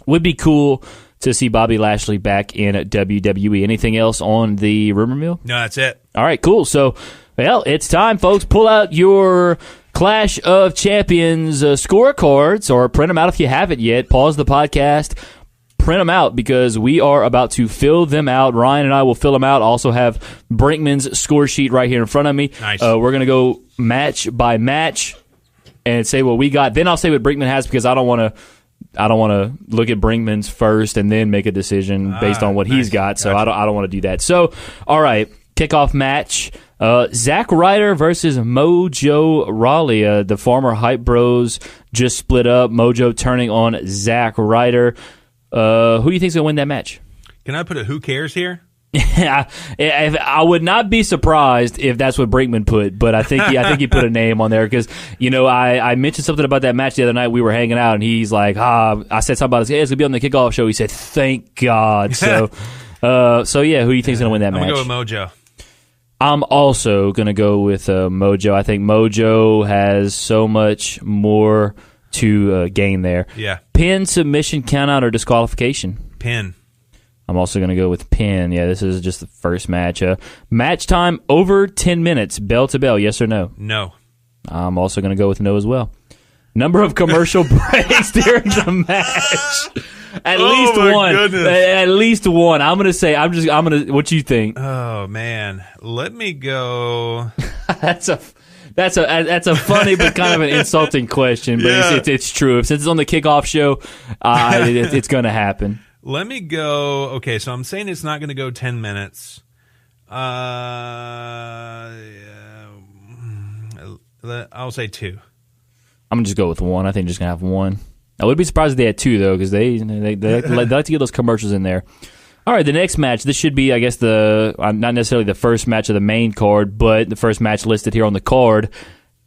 would be cool to see Bobby Lashley back in WWE. Anything else on the rumor mill? No, that's it. All right, cool. So, it's time, folks. Pull out your Clash of Champions scorecards, or print them out if you haven't yet. Pause the podcast. Print them out because we are about to fill them out. Ryan and I will fill them out. Also have Brinkman's score sheet right here in front of me. Nice. We're going to go match by match and say what we got. Then I'll say what Brinkman has because I don't want to look at Brinkman's first and then make a decision based on what he's got. So gotcha. I don't want to do that. So, all right, kickoff match. Zack Ryder versus Mojo Rawley. The former Hype Bros just split up. Mojo turning on Zack Ryder. Who do you think's going to win that match? Can I put a who cares here? I would not be surprised if that's what Brinkman put, but I think he put a name on there because, I mentioned something about that match the other night. We were hanging out, and he's like, I said something about it. Hey, it's going to be on the kickoff show. He said, thank God. So, yeah, who do you think is going to win that match? I'm going to go with Mojo. I'm also going to go with Mojo. I think Mojo has so much more to gain there. Yeah. Pin, submission, countout, or disqualification? Pin. I'm also going to go with pin. Yeah, this is just the first match. Match time over 10 minutes, bell to bell, yes or no? No. I'm also going to go with no as well. Number of commercial breaks during the match. At least one. Goodness. At least one. I'm going to say, what you think? Oh, man. Let me go. That's a funny but kind of an insulting question, but it's true. Since it's on the kickoff show, it's going to happen. Let me go. Okay, so I'm saying it's not going to go 10 minutes. I'll say 2. I'm going to just go with 1. I think just going to have 1. I would be surprised if they had 2, though, because they like to get those commercials in there. All right, the next match. This should be, I guess, not necessarily the first match of the main card, but the first match listed here on the card.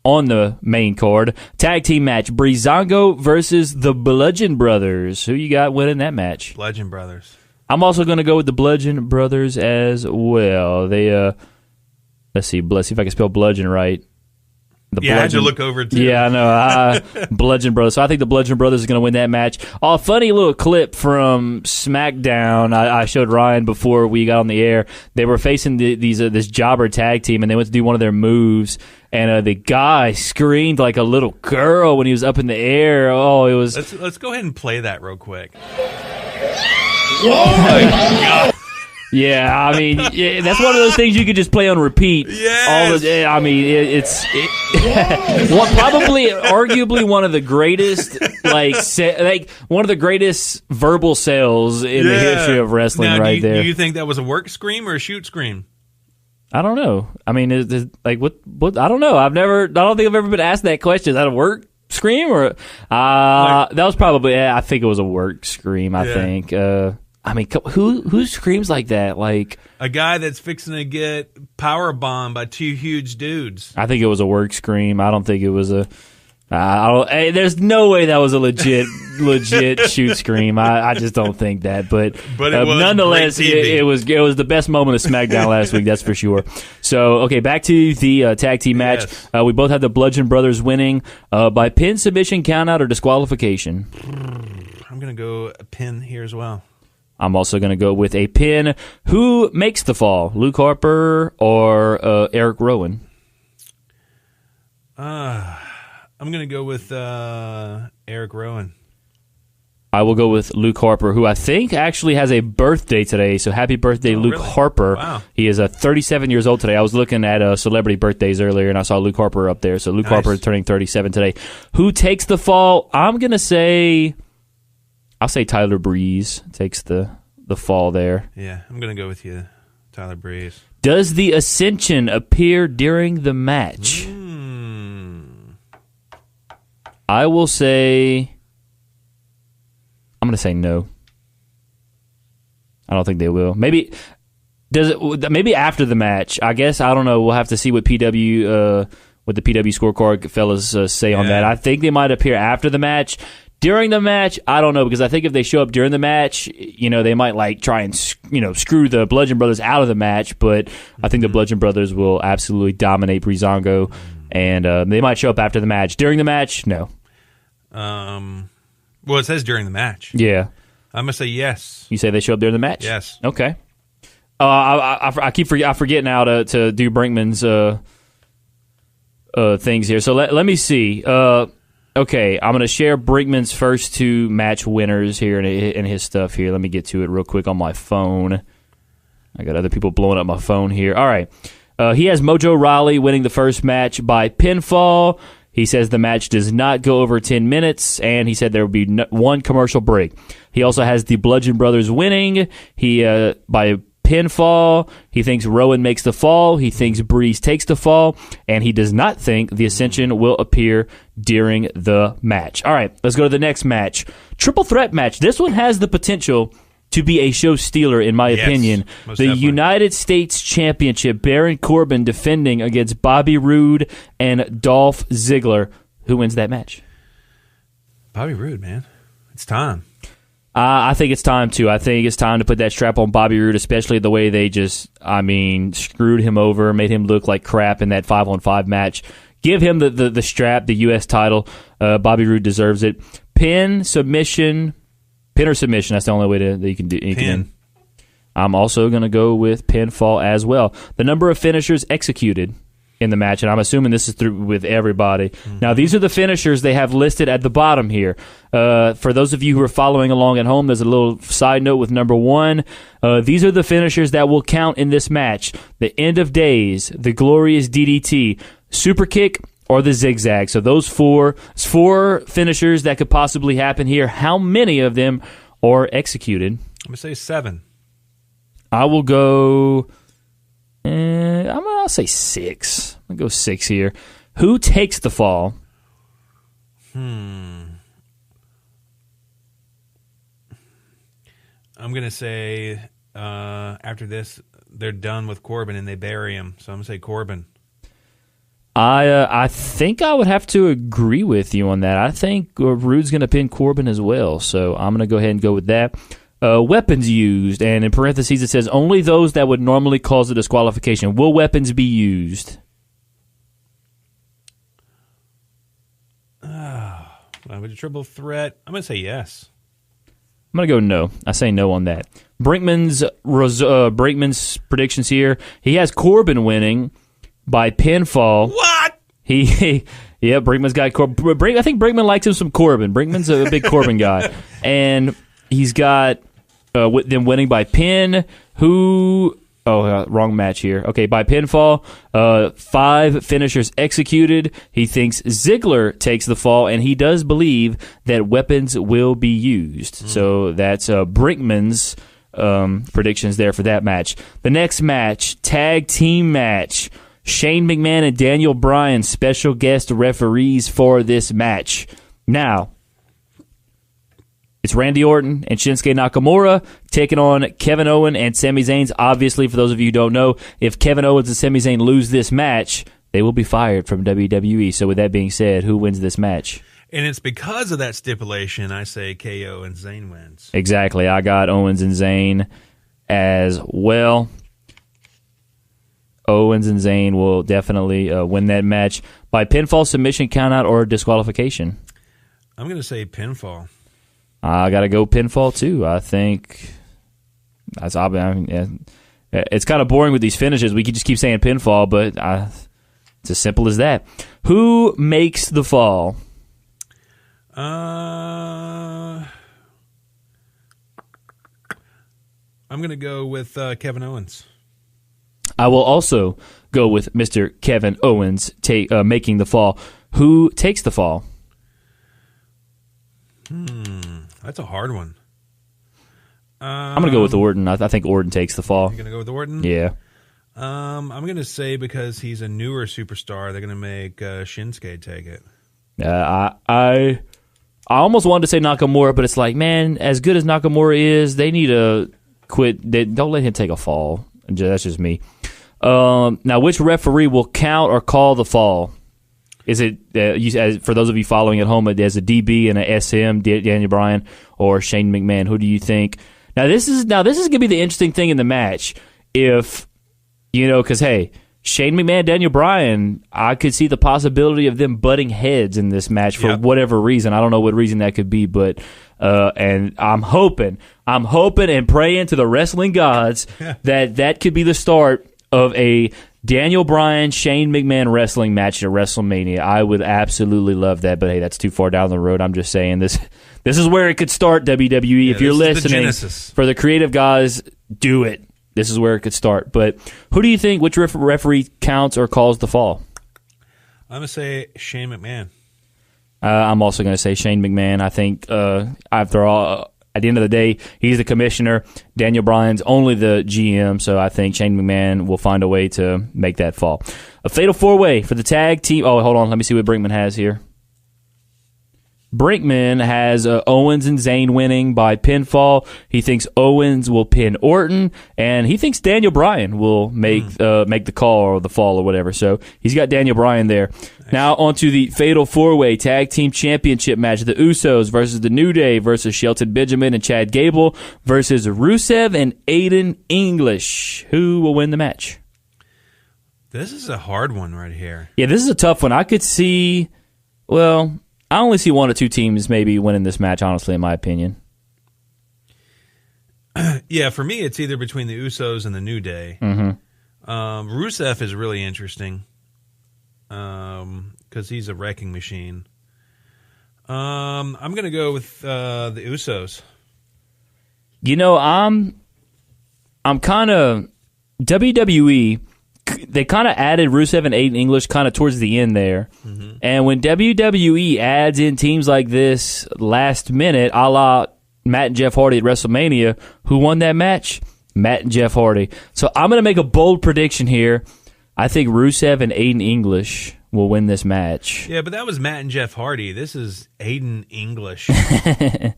On the main card, tag team match, Breezango versus the Bludgeon Brothers. Who you got winning that match? Bludgeon Brothers. I'm also going to go with the Bludgeon Brothers as well. They, let's see if I can spell Bludgeon right. I had to look over too. Yeah, I know. Bludgeon Brothers. So I think the Bludgeon Brothers are going to win that match. Oh, a funny little clip from SmackDown I showed Ryan before we got on the air. They were facing this jobber tag team, and they went to do one of their moves, and the guy screamed like a little girl when he was up in the air. Oh, it was... Let's go ahead and play that real quick. Oh, my God. Yeah, I mean, that's one of those things you could just play on repeat. Yes. It's probably, arguably one of the greatest, one of the greatest verbal sales in the history of wrestling. Now, there. Do you think that was a work scream or a shoot scream? I don't know. I mean, what? I don't know. I don't think I've ever been asked that question. Is that a work scream or? That was probably. I think it was a work scream. I think. I mean, who screams like that? Like a guy that's fixing to get power bombed by 2 huge dudes. I think it was a work scream. I don't think it was a. There's no way that was a legit shoot scream. I just don't think that. But it was nonetheless, it was the best moment of SmackDown last week. That's for sure. So okay, back to the tag team match. Yes. We both have the Bludgeon Brothers winning by pin, submission, countout, or disqualification. I'm gonna go a pin here as well. I'm also going to go with a pin. Who makes the fall? Luke Harper or Eric Rowan? I'm going to go with Eric Rowan. I will go with Luke Harper, who I think actually has a birthday today. So happy birthday, Luke really? Harper. Wow. He is 37 years old today. I was looking at celebrity birthdays earlier, and I saw Luke Harper up there. So Luke Harper is turning 37 today. Who takes the fall? I'm going to say... I'll say Tyler Breeze takes the fall there. Yeah, I'm going to go with you, Tyler Breeze. Does the Ascension appear during the match? I will say... I'm going to say no. I don't think they will. Maybe after the match. I guess, I don't know. We'll have to see what the PW scorecard fellas say on that. I think they might appear after the match. During the match, I don't know, because I think if they show up during the match, they might try and screw the Bludgeon Brothers out of the match. But I think the Bludgeon Brothers will absolutely dominate Breezango, and they might show up after the match. During the match, no. Well, it says during the match. Yeah, I'm gonna say yes. You say they show up during the match? Yes. Okay. I forget now to do Brinkman's things here. So let me see. Okay, I'm going to share Brinkman's first 2 match winners here in his stuff here. Let me get to it real quick on my phone. I got other people blowing up my phone here. All right. He has Mojo Rawley winning the first match by pinfall. He says the match does not go over 10 minutes, and he said there will be 1 commercial break. He also has the Bludgeon Brothers winning by pinfall. He thinks Rowan makes the fall. He thinks Breeze takes the fall, and he does not think the Ascension will appear during the match. All right, let's go to the next match. Triple threat match. This one has the potential to be a show stealer, in my opinion. The definitely. United States Championship, Baron Corbin defending against Bobby Roode and Dolph Ziggler. Who wins that match? Bobby Roode, man. It's time. I think it's time, too. I think it's time to put that strap on Bobby Roode, especially the way they just, screwed him over, made him look like crap in that 5-on-5 match. Give him the strap, the U.S. title. Bobby Roode deserves it. Pin or submission, that's the only way that you can do anything. Pin. I'm also going to go with pinfall as well. The number of finishers executed in the match, and I'm assuming this is through with everybody. Mm-hmm. Now, these are the finishers they have listed at the bottom here. For those of you who are following along at home, there's a little side note with number 1. These are the finishers that will count in this match. The End of Days, the Glorious DDT, Super Kick, or the Zigzag. So those four finishers that could possibly happen here. How many of them are executed? I'm going to say 7. I will go... I'll say 6. I'll go 6 here. Who takes the fall? I'm going to say after this, they're done with Corbin and they bury him. So I'm going to say Corbin. I think I would have to agree with you on that. I think Roode's going to pin Corbin as well. So I'm going to go ahead and go with that. Weapons used, and in parentheses it says only those that would normally cause a disqualification. Will weapons be used? With a triple threat, I'm going to say yes. I'm going to go no. I say no on that. Brinkman's predictions here. He has Corbin winning by pinfall. What? Brinkman's got Corbin. I think Brinkman likes him some Corbin. Brinkman's a big Corbin guy. And he's got them winning by pin. Wrong match here. Okay, by pinfall. 5 finishers executed. He thinks Ziggler takes the fall, and he does believe that weapons will be used. So that's Brinkman's predictions there for that match. The next match, tag team match. Shane McMahon and Daniel Bryan, special guest referees for this match. Now, it's Randy Orton and Shinsuke Nakamura taking on Kevin Owens and Sami Zayn. Obviously, for those of you who don't know, if Kevin Owens and Sami Zayn lose this match, they will be fired from WWE. So with that being said, who wins this match? And it's because of that stipulation, I say KO and Zayn wins. Exactly. I got Owens and Zayn as well. Owens and Zayn will definitely win that match by pinfall, submission, countout, or disqualification. I'm going to say pinfall. I got to go pinfall, too. I think that's obvious. It's kind of boring with these finishes. We could just keep saying pinfall, but it's as simple as that. Who makes the fall? I'm going to go with Kevin Owens. I will also go with Mr. Kevin Owens making the fall. Who takes the fall? That's a hard one. I'm going to go with Orton. I think Orton takes the fall. You're going to go with Orton? Yeah. I'm going to say because he's a newer superstar, they're going to make Shinsuke take it. I almost wanted to say Nakamura, but it's like, man, as good as Nakamura is, they need to quit. Don't let him take a fall. That's just me. Now, which referee will count or call the fall? Is it, for those of you following at home, there's a DB and a SM, Daniel Bryan, or Shane McMahon? Who do you think? Now, this is going to be the interesting thing in the match. If, because, hey, Shane McMahon, Daniel Bryan, I could see the possibility of them butting heads in this match for whatever reason. I don't know what reason that could be, but and I'm hoping and praying to the wrestling gods that could be the start of a Daniel Bryan, Shane McMahon wrestling match at WrestleMania. I would absolutely love that, but hey, that's too far down the road. I'm just saying this is where it could start, WWE. If you're listening, for the creative guys, do it. This is where it could start. But who do you think, which referee counts or calls the fall? I'm going to say Shane McMahon. I'm also going to say Shane McMahon. I think, after all, at the end of the day, he's the commissioner. Daniel Bryan's only the GM, so I think Shane McMahon will find a way to make that fall. A fatal four-way for the tag team. Oh, hold on. Let me see what Brinkman has here. Brinkman has Owens and Zayn winning by pinfall. He thinks Owens will pin Orton, and he thinks Daniel Bryan will make the call or the fall or whatever. So he's got Daniel Bryan there. Nice. Now on to the Fatal 4-Way Tag Team Championship match. The Usos versus The New Day versus Shelton Benjamin and Chad Gable versus Rusev and Aiden English. Who will win the match? This is a hard one right here. Yeah, this is a tough one. I could see, well, I only see one or two teams maybe winning this match, honestly, in my opinion. Yeah, for me, it's either between the Usos and the New Day. Mm-hmm. Rusev is really interesting because he's a wrecking machine. I'm going to go with the Usos. You know, I'm kind of WWE. They kind of added Rusev and Aiden English kind of towards the end there. Mm-hmm. And when WWE adds in teams like this last minute, a la Matt and Jeff Hardy at WrestleMania, who won that match? Matt and Jeff Hardy. So I'm going to make a bold prediction here. I think Rusev and Aiden English will win this match. Yeah, but that was Matt and Jeff Hardy. This is Aiden English. I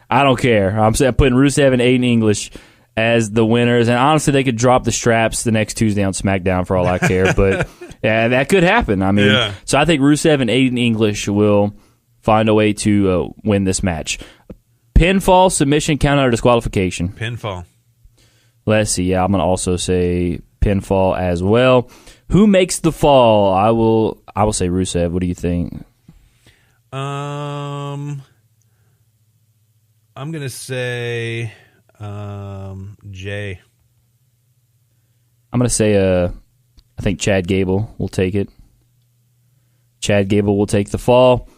don't care. I'm putting Rusev and Aiden English as the winners, and honestly, they could drop the straps the next Tuesday on SmackDown for all I care, but yeah, that could happen. I mean, So I think Rusev and Aiden English will find a way to win this match. Pinfall, submission, countout, or disqualification? Pinfall. Let's see. Yeah, I'm going to also say pinfall as well. Who makes the fall? I will say Rusev. What do you think? I'm going to say Jay. I'm going to say I think Chad Gable will take it. Chad Gable will take the fall.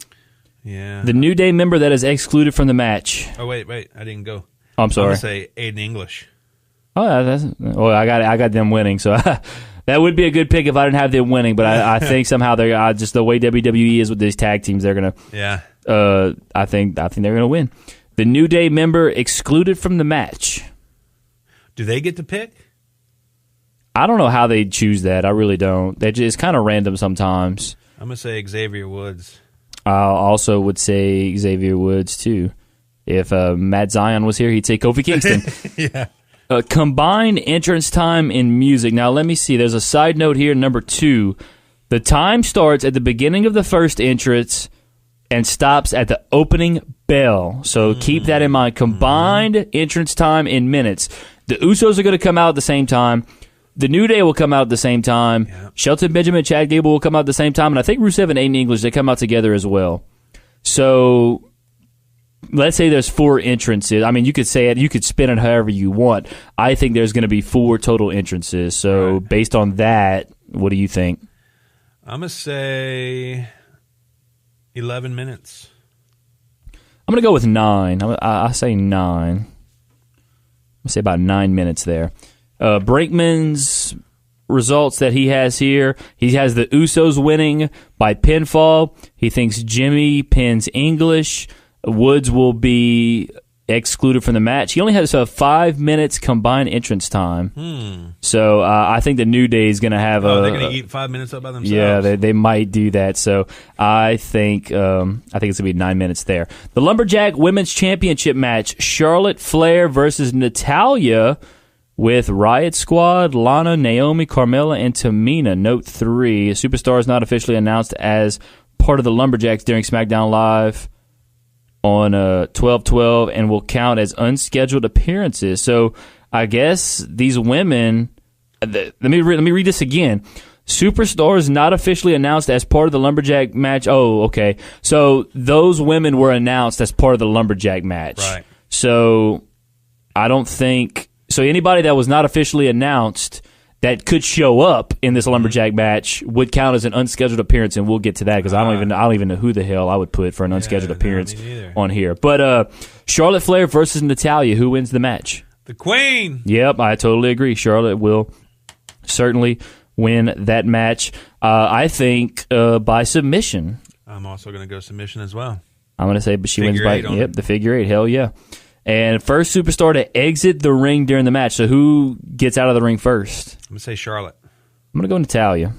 Yeah. The New Day member that is excluded from the match. Oh, wait. I didn't go. Oh, I'm sorry. I'm going to say Aiden English. Oh, I got them winning, so that would be a good pick if I didn't have them winning, but I think somehow they're just the way WWE is with these tag teams, they're going to I think they're going to win. The New Day member excluded from the match. Do they get to pick? I don't know how they choose that. I really don't. It's kind of random sometimes. I'm going to say Xavier Woods. I also would say Xavier Woods, too. If Matt Zion was here, he'd say Kofi Kingston. Yeah. Combined entrance time in music. Now, let me see. There's a side note here, number 2. The time starts at the beginning of the first entrance and stops at the opening bell. So keep that in mind. Combined entrance time in minutes. The Usos are going to come out at the same time. The New Day will come out at the same time. Yep. Shelton Benjamin and Chad Gable will come out at the same time. And I think Rusev and Aiden English, they come out together as well. So let's say there's 4 entrances. I mean, you could say it. You could spin it however you want. I think there's going to be 4 total entrances. So based on that, what do you think? I'm going to say 11 minutes. I'm going to go with 9. I say 9. I'm going to say about 9 minutes there. Brinkman's results that he has here, he has the Usos winning by pinfall. He thinks Jimmy pins English. Woods will be excluded from the match. He only has 5 minutes combined entrance time. So I think the New Day is going to have they're going to eat 5 minutes up by themselves. Yeah, they might do that. So I think it's going to be 9 minutes there. The Lumberjack Women's Championship match: Charlotte Flair versus Natalya, with Riot Squad, Lana, Naomi, Carmella, and Tamina. Note 3: Superstar is not officially announced as part of the Lumberjacks during SmackDown Live on 12/12 and will count as unscheduled appearances. So I guess these women, let me read this again. Superstar is not officially announced as part of the Lumberjack match. Oh, okay. So those women were announced as part of the Lumberjack match. Right. So I don't think, so anybody that was not officially announced that could show up in this Lumberjack match would count as an unscheduled appearance, and we'll get to that because I don't even know who the hell I would put for an unscheduled appearance on here. But Charlotte Flair versus Natalya, who wins the match? The Queen. Yep, I totally agree. Charlotte will certainly win that match. I think by submission. I'm also going to go submission as well. I'm going to say, but she wins by the figure 8. Hell yeah. And first superstar to exit the ring during the match. So who gets out of the ring first? I'm going to say Charlotte. I'm going to go Natalya.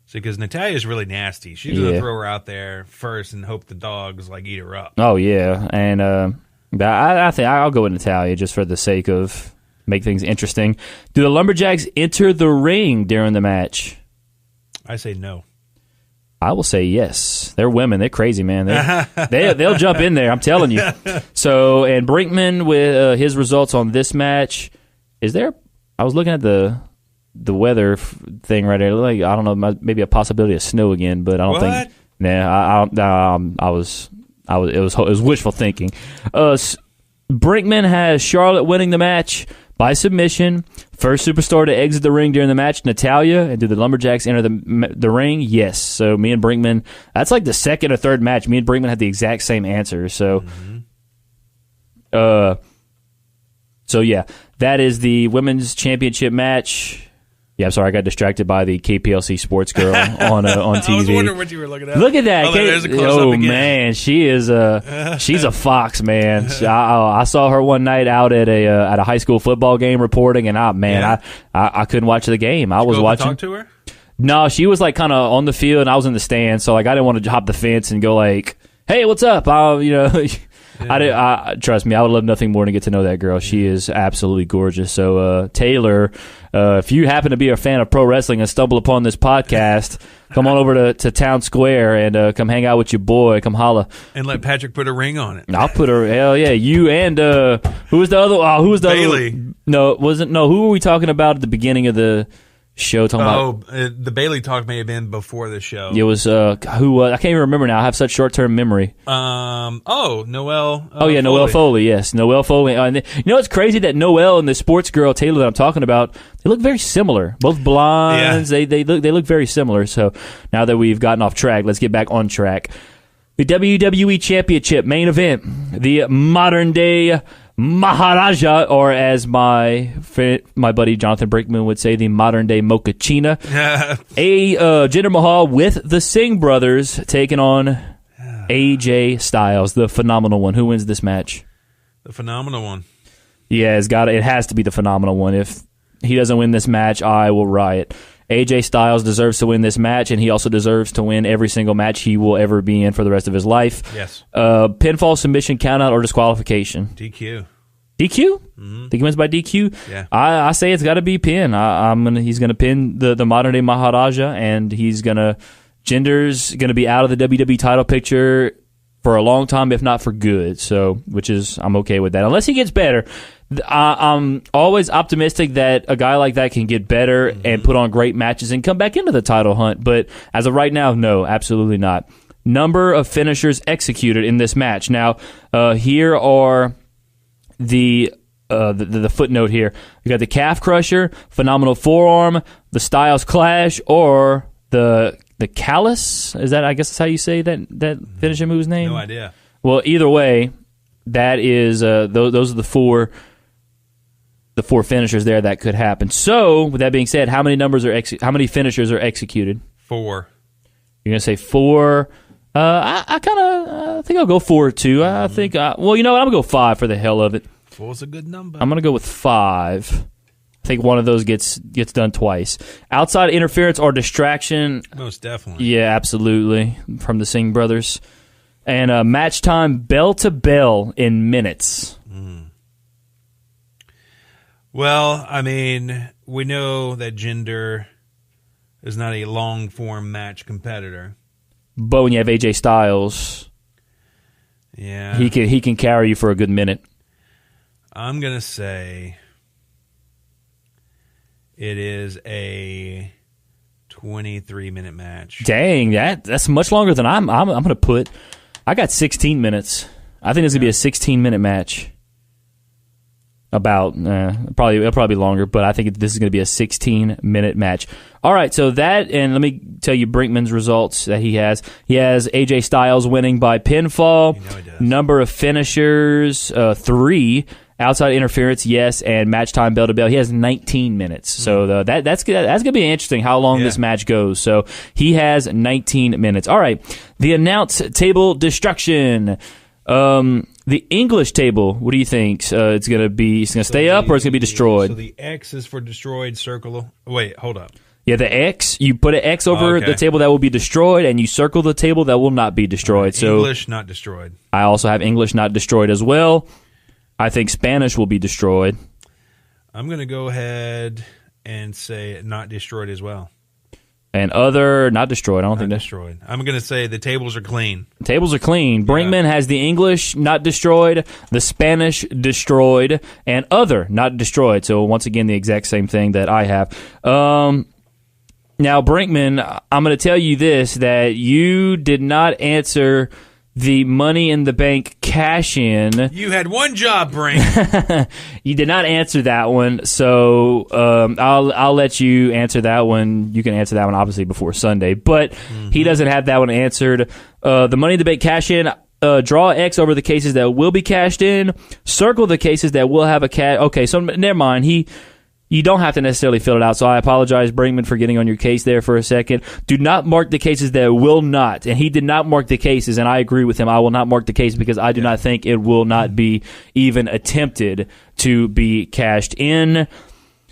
See, because Natalia's really nasty. She's going to throw her out there first and hope the dogs eat her up. Oh yeah, and I think I'll go with Natalya just for the sake of make things interesting. Do the Lumberjacks enter the ring during the match? I say no. I will say yes. They're women. They're crazy, man. They'll jump in there. I'm telling you. So, and Brinkman with his results on this match. Is there? I was looking at the weather thing right there. Like, I don't know, maybe a possibility of snow again, but I don't think. Nah, I was. It was wishful thinking. Brinkman has Charlotte winning the match by submission. First superstar to exit the ring during the match, Natalya. And do the Lumberjacks enter the ring? Yes. So me and Brinkman, that's like the second or third match. Me and Brinkman had the exact same answer. So, so yeah, that is the women's championship match. Yeah, I'm sorry, I got distracted by the KPLC sports girl on TV. I was wondering what you were looking at. Look at that! There's a close-up again. Man, she is she's a fox, man. I saw her one night out at a high school football game reporting, and I couldn't watch the game. I was watching. Talk to her? No, she was like kind of on the field, and I was in the stands, so like I didn't want to hop the fence and go like, "Hey, what's up?" Trust me, I would love nothing more than to get to know that girl. She is absolutely gorgeous. So, Taylor, if you happen to be a fan of pro wrestling and stumble upon this podcast, come on over to Town Square and come hang out with your boy. Come holla. And let Patrick put a ring on it. I'll put her. Hell yeah, you and who was the other? Who was the Bailey? Other? No, it wasn't. No, who were we talking about at the beginning of the show? The Bailey talk may have been before the show. It was who was? I can't even remember now. I have such short-term memory. Noelle. Noelle Foley. Yes, Noelle Foley. And you know what's crazy? That Noelle and the sports girl Taylor that I'm talking about, they look very similar. Both blondes. Yeah. They look very similar. So now that we've gotten off track, let's get back on track. The WWE Championship main event. The modern day Maharaja, or as my buddy Jonathan Brinkman would say, the modern day Mochaccino. Jinder Mahal with the Singh brothers taking on AJ Styles, the phenomenal one. Who wins this match? The phenomenal one. Yeah, it has to be the phenomenal one. If he doesn't win this match, I will riot. AJ Styles deserves to win this match, and he also deserves to win every single match he will ever be in for the rest of his life. Yes. Pinfall, submission, countout, or disqualification? DQ. DQ? Mm-hmm. Think he wins by DQ? Yeah. I say it's got to be pin. He's gonna pin the modern day Maharaja, and Jinder's gonna be out of the WWE title picture for a long time, if not for good. So, I'm okay with that, unless he gets better. I'm always optimistic that a guy like that can get better and put on great matches and come back into the title hunt. But as of right now, no, absolutely not. Number of finishers executed in this match. Now, here are the footnote here. You got the calf crusher, phenomenal forearm, the Styles clash, or the callus. Is that, I guess that's how you say that finishing move's name? No idea. Well, either way, that is those are the four finishers there that could happen. So, with that being said, how many finishers are executed? 4. You're gonna say 4. I think I'll go 4 too. I think. Well, you know what? I'm gonna go 5 for the hell of it. 4's a good number. I'm gonna go with 5. I think one of those gets done twice. Outside interference or distraction. Most definitely. Yeah, absolutely. From the Singh brothers. And match time bell to bell in minutes. Well, I mean, we know that Jinder is not a long-form match competitor. But when you have AJ Styles, yeah, he can carry you for a good minute. I'm going to say it is a 23-minute match. Dang, that's much longer than I'm going to put. I got 16 minutes. I think it's going to be a 16-minute match. It'll probably be longer, but I think this is going to be a 16-minute match. All right, so that, and let me tell you Brinkman's results that he has. He has AJ Styles winning by pinfall. You know he does. Number of finishers, 3. Outside interference, yes, and match time bell to bell. He has 19 minutes. So that's going to be interesting how long this match goes. So he has 19 minutes. All right, the announce table destruction. The English table, what do you think? It's going to stay up or it's going to be destroyed? So the X is for destroyed, circle. Wait, hold up. Yeah, the X, you put an X over the table that will be destroyed, and you circle the table that will not be destroyed. So English not destroyed. I also have English not destroyed as well. I think Spanish will be destroyed. I'm going to go ahead and say not destroyed as well. And other, not destroyed. I don't think that's destroyed. I'm going to say the tables are clean. The tables are clean. Brinkman has the English not destroyed, the Spanish destroyed, and other not destroyed. So once again, the exact same thing that I have. Now, Brinkman, I'm going to tell you this, that you did not answer the Money in the Bank cash-in. You had one job, Brink. You did not answer that one, so I'll let you answer that one. You can answer that one, obviously, before Sunday, but he doesn't have that one answered. The Money in the Bank cash-in, draw X over the cases that will be cashed in, circle the cases that will have a cash. Okay, so never mind. You don't have to necessarily fill it out, so I apologize, Brinkman, for getting on your case there for a second. Do not mark the cases that will not, and he did not mark the cases, and I agree with him. I will not mark the case because I do not think it will not be even attempted to be cashed in.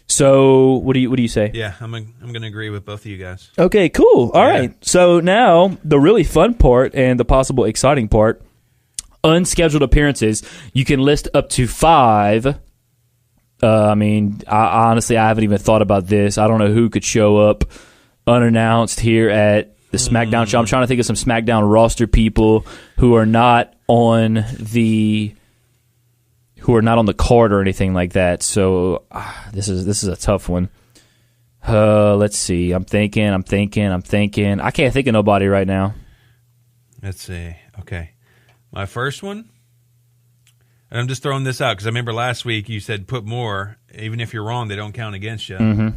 So, what do you say? Yeah, I'm going to agree with both of you guys. Okay, cool. All right. So now the really fun part and the possible exciting part, unscheduled appearances. You can list up to 5. Honestly, I haven't even thought about this. I don't know who could show up unannounced here at the SmackDown show. I'm trying to think of some SmackDown roster people who are not on the card or anything like that. So this is a tough one. Let's see. I'm thinking. I can't think of nobody right now. Let's see. Okay, my first one. And I'm just throwing this out because I remember last week you said put more. Even if you're wrong, they don't count against you. Mm-hmm.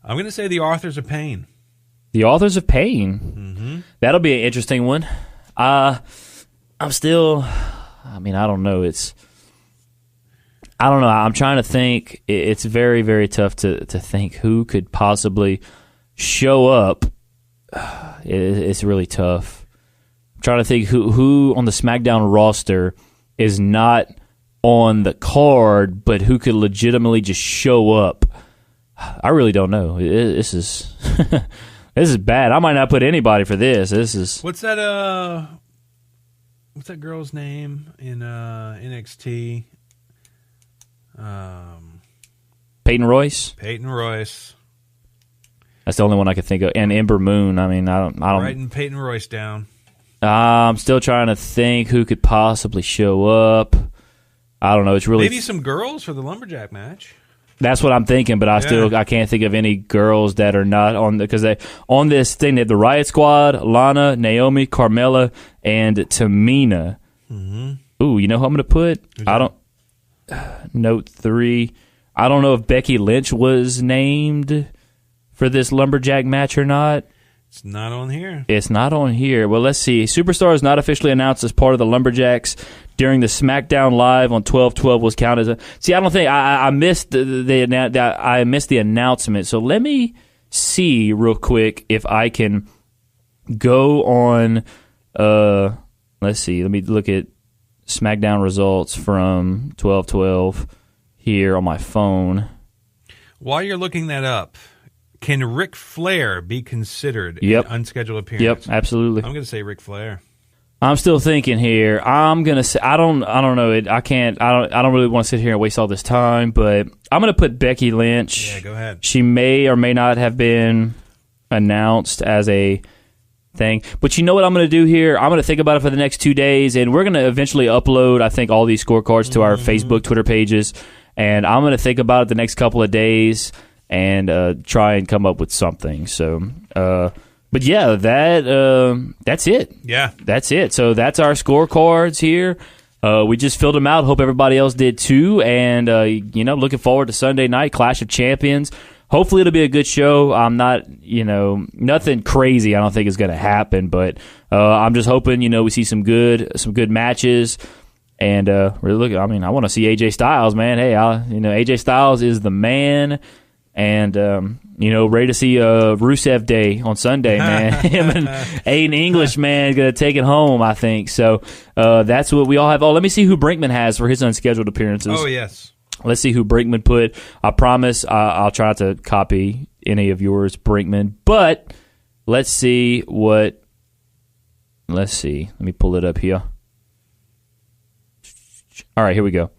I'm going to say the Authors of Pain. The Authors of Pain? Mm-hmm. That'll be an interesting one. I don't know. I don't know. I'm trying to think. It's very, very tough to think who could possibly show up. It's really tough. I'm trying to think who on the SmackDown roster is not on the card, but who could legitimately just show up. I really don't know. This is this is bad. I might not put anybody for this. This is what's that girl's name in NXT? Peyton Royce. That's the only one I could think of. And Ember Moon. I don't. Writing Peyton Royce down. I'm still trying to think who could possibly show up. I don't know. It's really maybe some girls for the Lumberjack match. That's what I'm thinking, but I can't think of any girls that are not on because on this thing they have the Riot Squad, Lana, Naomi, Carmella, and Tamina. Mm-hmm. Ooh, you know who I'm going to put? Note 3. I don't know if Becky Lynch was named for this Lumberjack match or not. It's not on here. It's not on here. Well, let's see. Superstar is not officially announced as part of the Lumberjacks during the SmackDown Live on 12/12 was counted as a. See, I don't think I missed I missed the announcement. So let me see real quick if I can go on. Let's see. Let me look at SmackDown results from 12/12 here on my phone. While you're looking that up. Can Ric Flair be considered an unscheduled appearance? Yep, absolutely. I'm going to say Ric Flair. I'm still thinking here. I'm going to say I don't know it. I don't really want to sit here and waste all this time, but I'm going to put Becky Lynch. Yeah, go ahead. She may or may not have been announced as a thing. But you know what I'm going to do here? I'm going to think about it for the next 2 days, and we're going to eventually upload, I think, all these scorecards to our Facebook, Twitter pages, and I'm going to think about it the next couple of days and try and come up with something. So, but yeah, that's it. Yeah. That's it. So that's our scorecards here. We just filled them out. Hope everybody else did too. And, looking forward to Sunday night, Clash of Champions. Hopefully it'll be a good show. I'm not, nothing crazy I don't think is going to happen, but I'm just hoping, we see some good matches. And really I want to see AJ Styles, man. Hey, AJ Styles is the man. And, ready to see Rusev Day on Sunday, man. Him and Aiden English, man, going to take it home, I think. So that's what we all have. Oh, let me see who Brinkman has for his unscheduled appearances. Oh, yes. Let's see who Brinkman put. I promise I'll try to copy any of yours, Brinkman. But let's see. Let me pull it up here. All right, here we go.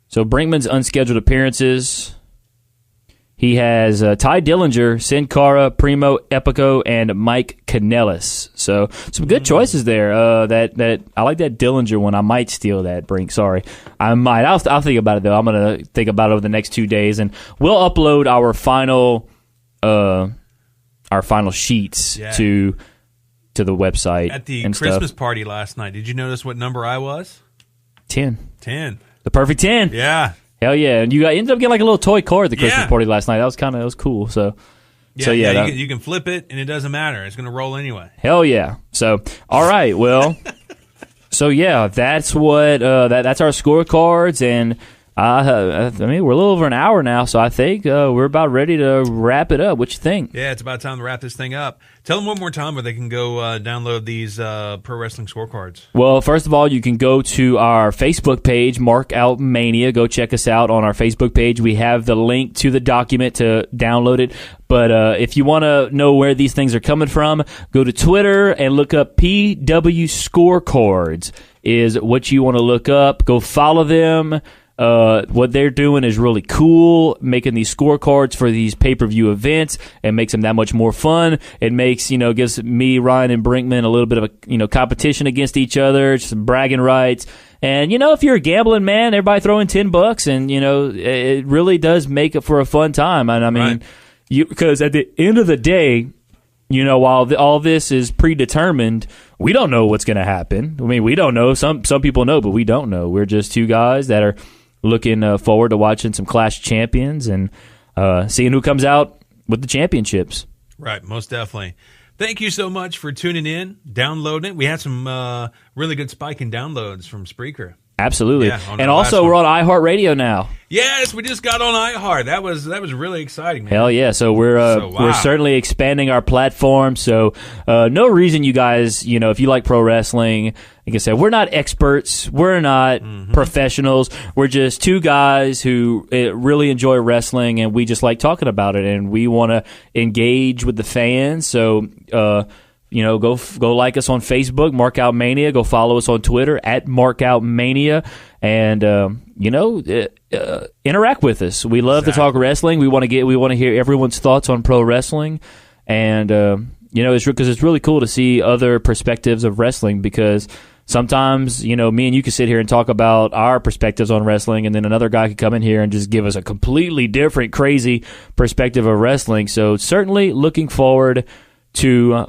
So Brinkman's unscheduled appearances. He has Ty Dillinger, Sin Cara, Primo Epico, and Mike Kanellis. So some good choices there. That I like that Dillinger one. I might steal that, Brink. Sorry, I might. I'll think about it though. I'm gonna think about it over the next 2 days, and we'll upload our final sheets to the website. At the and Christmas stuff. Party last night, did you notice what number I was? 10. 10. The perfect 10. Yeah. Hell yeah! And you ended up getting like a little toy card at the Christmas party last night. That was cool. So you can flip it and it doesn't matter. It's going to roll anyway. Hell yeah! So all right, well, so yeah, that's what that's our scorecards, and I mean we're a little over an hour now, so I think we're about ready to wrap it up. What you think? Yeah, it's about time to wrap this thing up. Tell them one more time where they can go download these pro wrestling scorecards. Well, first of all, you can go to our Facebook page, Mark Out Mania. Go check us out on our Facebook page. We have the link to the document to download it. But if you want to know where these things are coming from, go to Twitter and look up PW Scorecards is what you want to look up. Go follow them. What they're doing is really cool, making these scorecards for these pay-per-view events. It makes them that much more fun. It makes, gives me, Ryan, and Brinkman a little bit of a, competition against each other, just some bragging rights. And, if you're a gambling man, everybody throw in $10 and, it really does make it for a fun time. And I mean, because at the end of the day, while all this is predetermined, we don't know what's going to happen. I mean, we don't know. Some people know, but we don't know. We're just two guys that are looking forward to watching some Clash of Champions and seeing who comes out with the championships. Right, most definitely. Thank you so much for tuning in, downloading it. We had some really good spike in downloads from Spreaker. Absolutely. Yeah, and also we're on iHeartRadio now. Yes, we just got on iHeart. That was really exciting, man. Hell yeah. So we're certainly expanding our platform. So no reason you guys, if you like pro wrestling, like I said, we're not experts. We're not professionals. We're just two guys who really enjoy wrestling, and we just like talking about it, and we want to engage with the fans. So go like us on Facebook, Mark Out Mania. Go follow us on Twitter at MarkOutMania, and interact with us. We love to talk wrestling. We want to hear everyone's thoughts on pro wrestling, and it's really cool to see other perspectives of wrestling, because sometimes me and you can sit here and talk about our perspectives on wrestling, and then another guy could come in here and just give us a completely different, crazy perspective of wrestling. So certainly looking forward to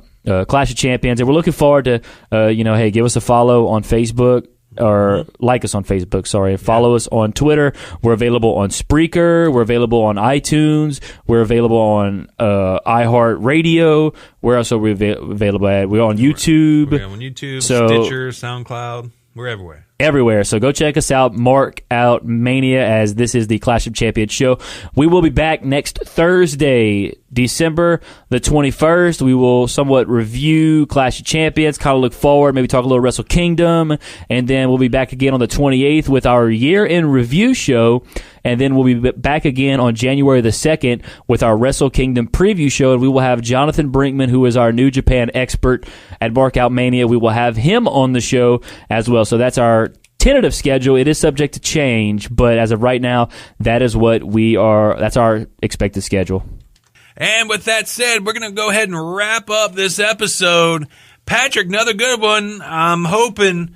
Clash of Champions, and we're looking forward to hey, give us a follow on Facebook, or like us on Facebook, sorry. Follow us on Twitter. We're available on Spreaker. We're available on iTunes. We're available on iHeartRadio. Where else are we available at? We're on YouTube. We're on YouTube, Stitcher, SoundCloud. We're everywhere. Everywhere. So go check us out, Mark Out Mania, as this is the Clash of Champions show. We will be back next Thursday, December the 21st. We will somewhat review Clash of Champions, kind of look forward, maybe talk a little Wrestle Kingdom, and then we'll be back again on the 28th with our year-end review show, and then we'll be back again on January the 2nd with our Wrestle Kingdom preview show, and we will have Jonathan Brinkman, who is our New Japan expert at Mark Out Mania. We will have him on the show as well. So that's our tentative schedule. It is subject to change, but as of right now, that's our expected schedule. And with that said, we're going to go ahead and wrap up this episode. Patrick, another good one. I'm hoping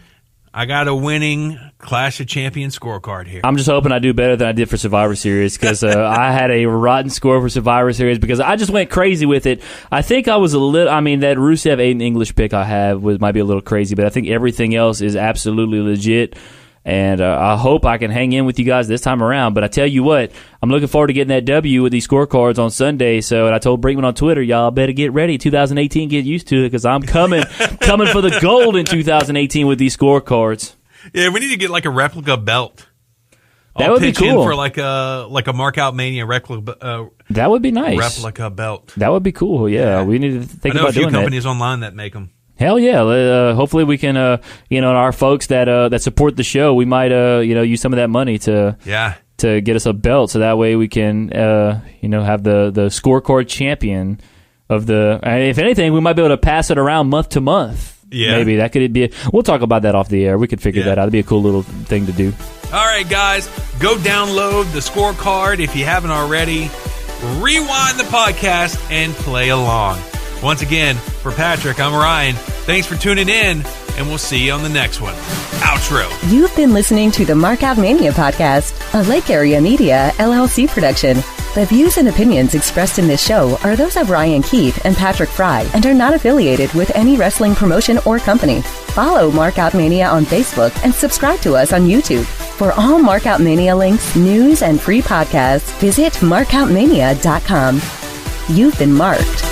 I got a winning Clash of Champions scorecard here. I'm just hoping I do better than I did for Survivor Series, because I had a rotten score for Survivor Series because I just went crazy with it. I think I was that Rusev Aiden English pick I have might be a little crazy, but I think everything else is absolutely legit. And I hope I can hang in with you guys this time around. But I tell you what, I'm looking forward to getting that W with these scorecards on Sunday. So, and I told Brinkman on Twitter, y'all better get ready. 2018, get used to it, because I'm coming for the gold in 2018 with these scorecards. Yeah, we need to get like a replica belt. That would be cool. For like a Mark Out Mania replica. That would be nice. Replica belt. That would be cool. Yeah, we need to think about doing that. I know a few companies online that make them. Hell yeah! Hopefully we can, our folks that support the show, we might, use some of that money to to get us a belt, so that way we can, have the scorecard champion of the. If anything, we might be able to pass it around month to month. Yeah, maybe that could be. We'll talk about that off the air. We could figure that out. It'd be a cool little thing to do. All right, guys, go download the scorecard if you haven't already. Rewind the podcast and play along. Once again, for Patrick, I'm Ryan. Thanks for tuning in, and we'll see you on the next one. Outro. You've been listening to the Markout Mania podcast, a Lake Area Media, LLC production. The views and opinions expressed in this show are those of Ryan Keith and Patrick Fry and are not affiliated with any wrestling promotion or company. Follow Markout Mania on Facebook and subscribe to us on YouTube. For all Markout Mania links, news, and free podcasts, visit markoutmania.com. You've been marked.